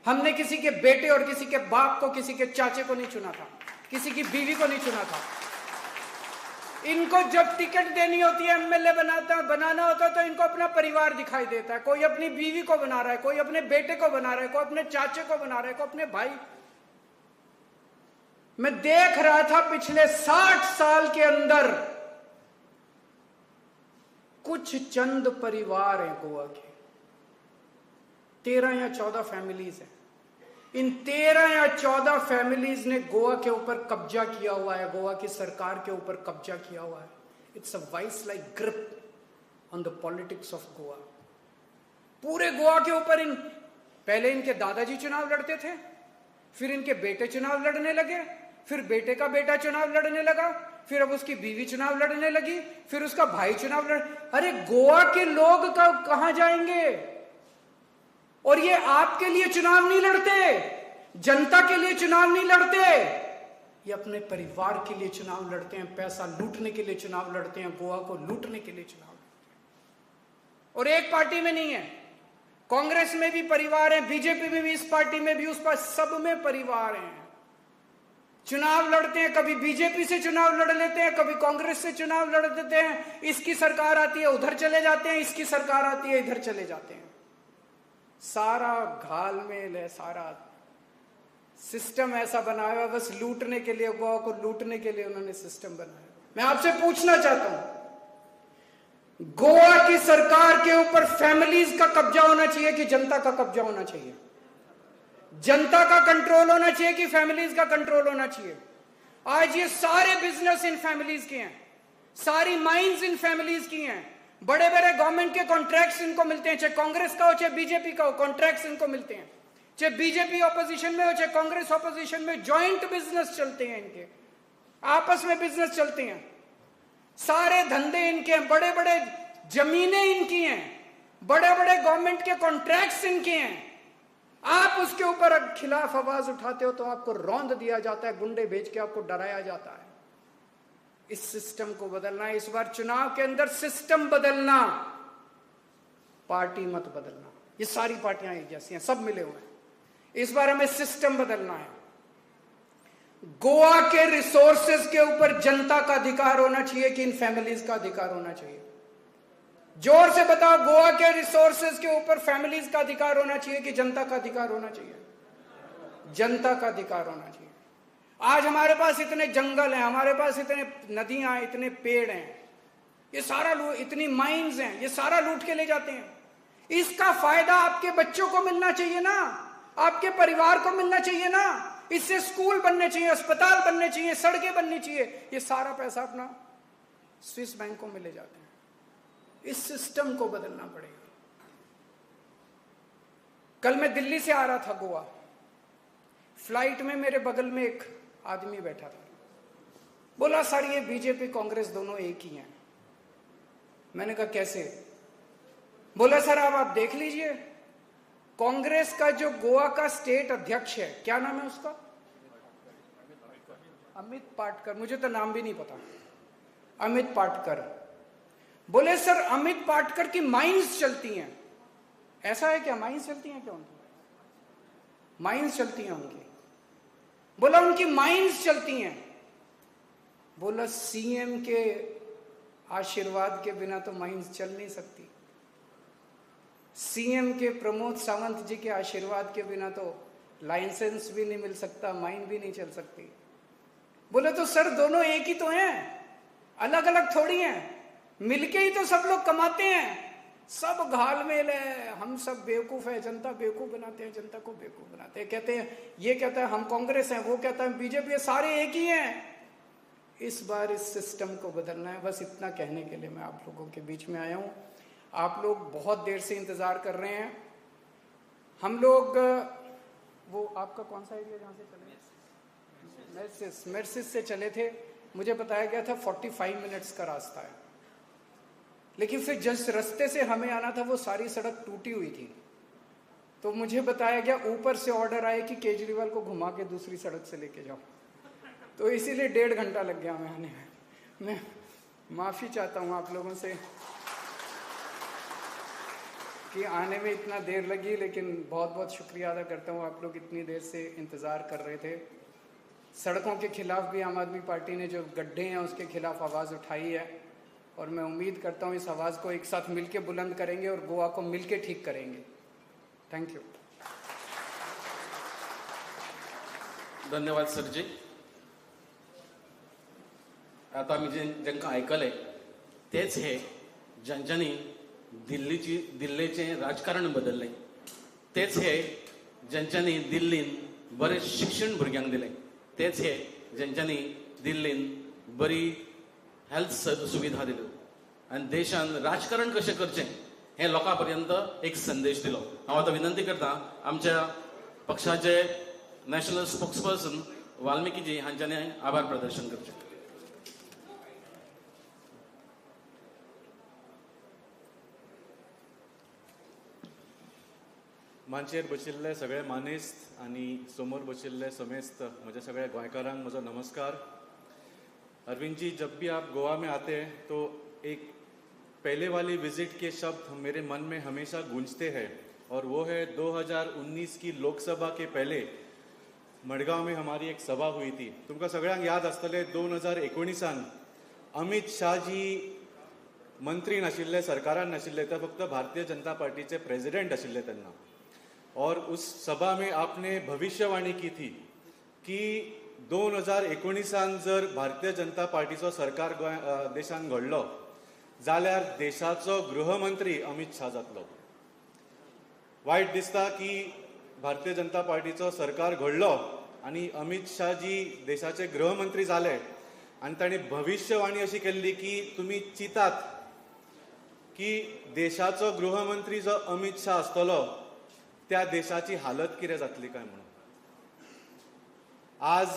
हमने किसी के बेटे और किसी के बाप को, किसी के चाचे को नहीं चुना था, किसी की बीवी को नहीं चुना था। इनको जब टिकट देनी होती है, एमएलए बनाना होता है तो इनको अपना परिवार दिखाई देता है। कोई अपनी बीवी को बना रहा है, कोई अपने बेटे को बना रहा है, कोई अपने चाचे को बना रहा है, कोई अपने भाई। मैं देख रहा था पिछले 60 साल के अंदर कुछ चंद परिवार हैं गोवा के, 13 या 14 फैमिलीज हैं। इन 13 या 14 फैमिलीज ने गोवा के ऊपर कब्जा किया हुआ है, गोवा की सरकार के ऊपर कब्जा किया हुआ है। It's a vice like grip on the politics of Goa. पूरे गोवा के ऊपर पहले इनके दादाजी चुनाव लड़ते थे, फिर इनके बेटे चुनाव लड़ने लगे, फिर बेटे का बेटा चुनाव लड़ने लगा, फिर अब उसकी बीवी चुनाव लड़ने लगी, फिर उसका भाई चुनाव लड़। अरे गोवा के लोग कहां जाएंगे? और ये आपके लिए चुनाव नहीं लड़ते, जनता के लिए चुनाव नहीं लड़ते, ये अपने परिवार के लिए चुनाव लड़ते हैं, पैसा लूटने के लिए चुनाव लड़ते हैं, गोवा को लूटने के लिए चुनाव लड़ते हैं। और एक पार्टी में नहीं है, कांग्रेस में भी परिवार है, बीजेपी में भी, इस पार्टी में भी, उस पास, सब में परिवार हैं। चुनाव लड़ते हैं, कभी बीजेपी से चुनाव लड़ लेते हैं, कभी कांग्रेस से चुनाव लड़ देते हैं। इसकी सरकार आती है उधर चले जाते हैं, इसकी सरकार आती है इधर चले जाते हैं। सारा घालमेल है, सारा सिस्टम ऐसा बनाया हुआ, बस लूटने के लिए, गोवा को लूटने के लिए उन्होंने सिस्टम बनाया। मैं आपसे पूछना चाहता हूं, गोवा की सरकार के ऊपर फैमिलीज का कब्जा होना चाहिए कि जनता का कब्जा होना चाहिए? जनता का कंट्रोल होना चाहिए कि फैमिलीज का कंट्रोल होना चाहिए? आज ये सारे बिजनेस इन फैमिलीज के हैं, सारी माइंस इन फैमिलीज की हैं। बड़े बड़े गवर्नमेंट के कॉन्ट्रैक्ट्स इनको मिलते हैं, चाहे कांग्रेस का हो चाहे बीजेपी का हो, कॉन्ट्रैक्ट्स इनको मिलते हैं। चाहे बीजेपी ऑपोजिशन में हो चाहे कांग्रेस ऑपोजिशन में, ज्वाइंट बिजनेस चलते हैं इनके, आपस में बिजनेस चलते हैं। सारे धंधे इनके हैं, बड़े बड़े जमीनें इनकी हैं, बड़े बड़े गवर्नमेंट के कॉन्ट्रैक्ट्स इनके हैं। आप उसके ऊपर खिलाफ आवाज उठाते हो तो आपको रौंद दिया जाता है, गुंडे भेज के आपको डराया जाता है। इस सिस्टम को बदलना है। इस बार चुनाव के अंदर सिस्टम बदलना, पार्टी मत बदलना। ये सारी पार्टियां एक जैसी हैं, सब मिले हुए हैं। इस बार हमें सिस्टम बदलना है। गोवा के रिसोर्सेज के ऊपर जनता का अधिकार होना चाहिए कि इन फैमिलीज का अधिकार होना चाहिए? जोर से बताओ, गोवा के रिसोर्सेज के ऊपर फैमिलीज का अधिकार होना चाहिए कि जनता का अधिकार होना चाहिए? जनता का अधिकार होना चाहिए। आज हमारे पास इतने जंगल हैं, हमारे पास इतने नदियां, इतने पेड़ हैं, ये सारा इतनी माइंस हैं, ये सारा लूट के ले जाते हैं। इसका फायदा आपके बच्चों को मिलना चाहिए ना, आपके परिवार को मिलना चाहिए ना। इससे स्कूल बनने चाहिए, अस्पताल बनने चाहिए, सड़कें बननी चाहिए। ये सारा पैसा अपना स्विस बैंक को मिले जाते हैं। इस सिस्टम को बदलना पड़ेगा। कल मैं दिल्ली से आ रहा था गोवा, फ्लाइट में मेरे बगल में एक आदमी बैठा था, बोला सर ये बीजेपी कांग्रेस दोनों एक ही हैं। मैंने कहा कैसे? बोला सर आप देख लीजिए, कांग्रेस का जो गोवा का स्टेट अध्यक्ष है, क्या नाम है उसका? अमित पाटकर, मुझे तो नाम भी नहीं पता, अमित पाटकर। बोले सर अमित पाटकर की माइंस चलती हैं, ऐसा है क्या? माइंस चलती हैं क्या उनकी? माइंस चलती हैं उनकी? बोला उनकी माइंस चलती हैं। बोला सीएम के आशीर्वाद के बिना तो माइंस चल नहीं सकती। सीएम के प्रमोद सावंत जी के आशीर्वाद के बिना तो लाइसेंस भी नहीं मिल सकता, माइन भी नहीं चल सकती। बोले तो सर दोनों एक ही तो हैं, अलग अलग थोड़ी हैं, मिलके ही तो सब लोग कमाते हैं, सब घालमेल है, हम सब बेवकूफ है, जनता बेवकूफ बनाते हैं, जनता को बेवकूफ बनाते हैं। कहते हैं, ये कहता है हम कांग्रेस हैं, वो कहता है बीजेपी है, सारे एक ही हैं। इस बार इस सिस्टम को बदलना है। बस इतना कहने के लिए मैं आप लोगों के बीच में आया हूं। आप लोग बहुत देर से इंतजार कर रहे हैं। हम लोग वो आपका कौन सा एरिया जहाँ से चले? मेर्सिस से चले थे। मुझे बताया गया था 45 मिनट्स का रास्ता है, लेकिन फिर जिस रास्ते से हमें आना था वो सारी सड़क टूटी हुई थी। तो मुझे बताया गया ऊपर से ऑर्डर आए कि केजरीवाल को घुमा के दूसरी सड़क से लेके जाओ। तो इसीलिए 1.5 घंटा लग गया हमें आने में। मैं माफी चाहता हूँ आप लोगों से कि आने में इतना देर लगी, लेकिन बहुत बहुत शुक्रिया अदा करता हूँ, आप लोग इतनी देर से इंतज़ार कर रहे थे। सड़कों के खिलाफ भी आम आदमी पार्टी ने, जो गड्ढे हैं उसके खिलाफ आवाज़ उठाई है, और मैं उम्मीद करता हूँ इस आवाज़ को एक साथ मिलके बुलंद करेंगे और गोवा को मिलके ठीक करेंगे। Thank you. धन्यवाद सरजी। आता आमी जेंका आयकले तेच हे ज्यांच्यांनी दिल्लीचें राजकारण बदललें, तेच हे ज्यांच्यांनी दिल्लीन बरें शिक्षण भुरग्यांक दिलें, तेच हे ज्यांच्यांनी दिल्लीन बरी हेल्थ सुविधा दिल्यो आनी देशान राजकारण कशें करचें हें लोकां पर्यंत एक संदेश दिलो। हांव आतां विनंती करतां आमच्या पक्षाचे नॅशनल स्पोक्सपर्सन वाल्मिकीजी हांच्यांनी आभार प्रदर्शन करचें। मंचेर बशिल्ले सगळे मानेस्त आनी समोर बशिल्ले समेस्त म्हज्या सगळ्या गोंयकारांक म्हजो नमस्कार। अरविंद जी, जब भी आप गोवा में आते हैं तो एक पहले वाली विजिट के शब्द मेरे मन में हमेशा गूंजते हैं, और वो है 2019 की लोकसभा के पहले मडगांव में हमारी एक सभा हुई थी। तुमकां सगळ्यांक याद आसतलें 2019 अमित शाह जी मंत्री नाशिल्ले, सरकारान नाशिल्ले, ते फक्त भारतीय जनता पार्टीचे प्रेसिडेंट आशिल्ले तेन्ना। और उस सभा में आपने भविष्यवाणी की थी कि 2019 जर भारतीय जनता पार्टीचो सरकार देशान घडलो जाल्यार देशाचो गृहमंत्री अमित शाह जातलो। वायट दिसता की भारतीय जनता पार्टीचो सरकार घडलो आनी अमित शाह जी देशाचे गृहमंत्री जाले, आनी तांणी भविष्यवाणी अशी केल्ली की तुमी चिंतात की देशाचो गृहमंत्री जो अमित शाह आसतलो त्या देशाची हालत कितें जातली काय म्हणून। आज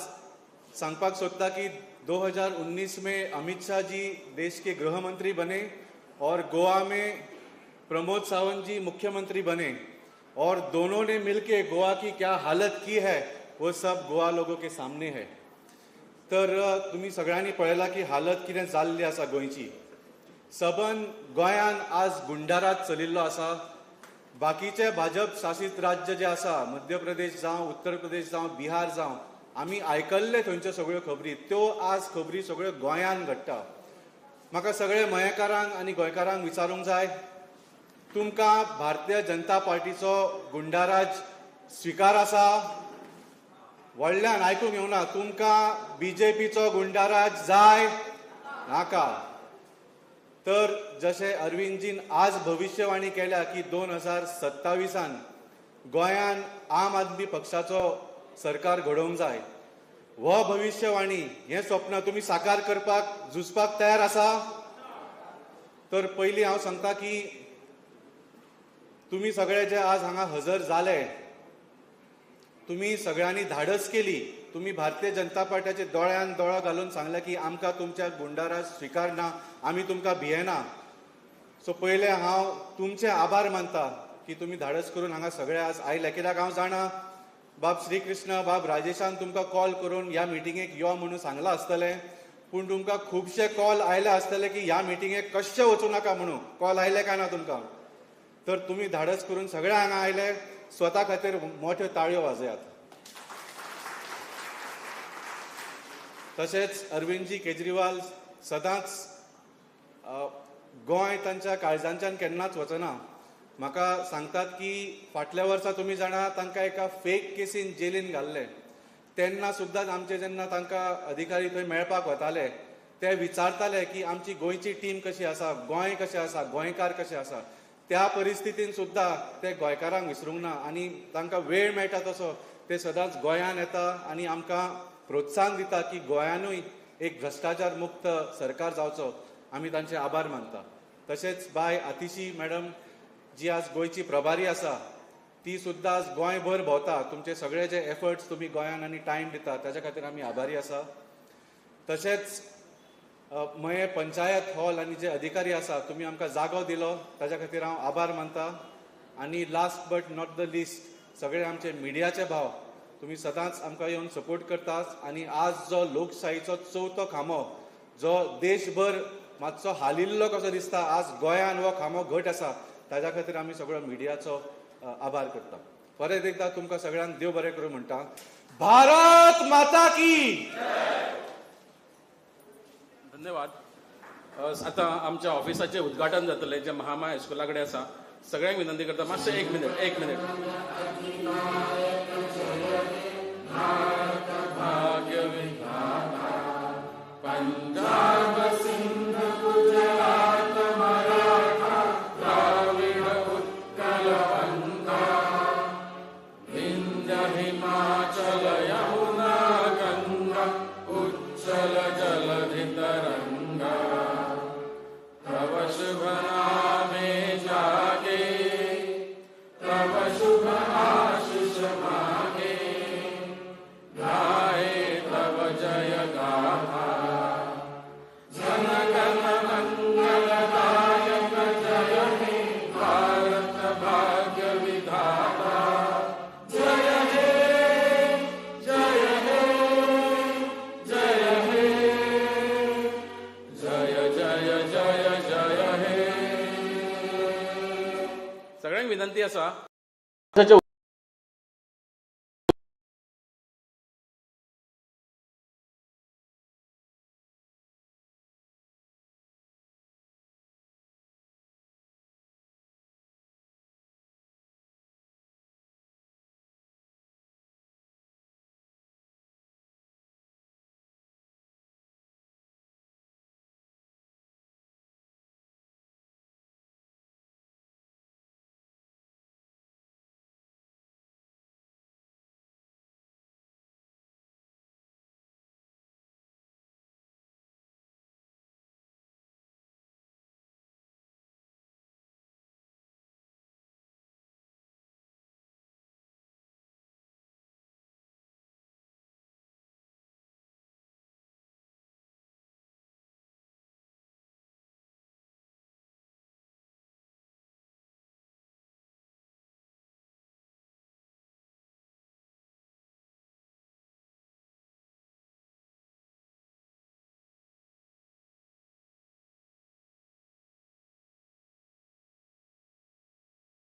सांगपाक सोदता की 2019 में अमित शाह जी देश के गृहमंत्री बने और गोवा में प्रमोद सावंत जी मुख्यमंत्री बने, और दोनों ने मिलकर गोवा की क्या हालत की है वो सब गोवा लोगों के सामने है। तर तुम्ही सगळ्यांनी पळयला की हालत कितें जाल्ली आसा गोंयची। सबन गोंयान आज गुंडाराज चलिल्लो आसा। बाकीचे भाजप शासित राज्य जे आसा, मध्य प्रदेश जावं, उत्तर प्रदेश जावं, बिहार जावं, आमी आयकल्ले थंयच्यो सगळ्यो खबरी, त्यो आज खबरी सगळ्यो गोंयान घडटा। म्हाका सगळे मयेकारांक आनी गोंयकारांक विचारूंक जाय, तुमकां भारतीय जनता पार्टीचो गुंडाराज स्विकार आसा? व्हडल्यान आयकूंक येवना, तुमकां बीजेपीचो गुंडाराज जाय? नाका। तर जशे अरविंदजीन आज भविष्यवाणी केल्या की 2027 गोंयान आम आदमी पक्षाचो सरकार घडोवंक जाय, हो भविष्यवाणी हें स्वप्न तुमी साकार करपाक झुजपाक तयार आसा? तर पयलीं हांव सांगता की तुमी सगळे जे आज हांगा हजर जाले, तुमी सगळ्यांनी धाडस केली, तुमी भारतीय जनता पार्टीचे दोळ्यान दोळो घालून सांगले की आमकां तुमच्या गुंडाराज स्विकार ना, आमी तुमकां भियेना। सो पयले हांव तुमचे आभार मानता की तुमी धाडस करून हांगा सगळे आज आयले। कित्याक हांव जाणा बाब श्रीकृष्ण, बाब राजेशान तुमकां कॉल करून ह्या मिटिंगेक यो म्हणून सांगला आसतलें, पूण तुमकां खुबशे कॉल आयले आसतले की ह्या मिटिंगेक कशें वचूं नाका म्हणून। कॉल आयले काय ना तुमकां? तर तुम्ही धाडस करून सगळे हांगा आयले, स्वता खातीर मोठ्यो ताळयो वाजयात. तशेंच अरविंदजी केजरीवाल सदांच गोंय तांच्या काळजांच्यान केन्नाच वचना. म्हाका सांगतात की फाटल्या वर्सा तुमी जाणा तांकां एका फेक केसीन जेलीन घाल्ले. तेन्ना सुद्दां आमचे जेन्ना तांकां अधिकारी थंय मेळपाक वताले ते विचारताले की आमची गोंयची टीम कशी आसा, गोंय कशें आसा, गोंयकार कशे आसा. त्या परिस्थितीन सुद्दां ते गोंयकारांक विसरूंक ना आनी तांकां वेळ मेळटा तसो ते सदांच गोंयान येता आनी आमकां प्रोत्साहन दिता की गोंयानूय एक भ्रश्टाचार मुक्त सरकार जावचो. आमी तांचे आभार मानता. तशेंच बाय आतिशी मॅडम जी आज गोंयची प्रभारी आसा ती सुद्दां आज गोंयभर भोंवता. तुमचे सगळे जे एफर्ट्स तुमी गोंयान आनी टायम दिता ताच्या खातीर आमी आभारी आसा. तशेंच मये पंचायत हॉल आनी जे अधिकारी आसा तुमी आमकां जागो दिलो ताच्या खातीर हांव आभार मानता. आनी last but not the list सगळे आमचे मिडियाचे भाव तुमी सदांच आमकां येवन सपोर्ट करतात. आनी आज जो लोकशायेचो चवथो खांबो जो देशभर मातसो हालिल्लो कसो दिसता, आज गोंयान हो खांबो घट आसा ताच्या खातीर आमी सगळो मिडियाचो आभार करता. परत एकदा तुमकां सगळ्यांक देव बरें करूं म्हणटा. भारत माता की. धन्यवाद. आता आमच्या ऑफिसाचे उद्घाटन जातले जे महामाय हायस्कुला कडेन आसा. सगळ्यांक विनंती करता मातशें एक मिनिट. भाग्य विधाता पंजाब सिंध गुजरात मराठा द्राविड उत्कल गंगा विंध्य हिमाचल यमुना गंगा उच्चल जलधि तरंगा तव शुभ नामे जागे तव शुभ आशीष मागे गाए तव जय गाथा जन गण मंगलदायक जय हे भारत भाग्य विधाता जय हे जय हे जय हे जय जय जय जय हे. सगळ्यांक विनंती आसा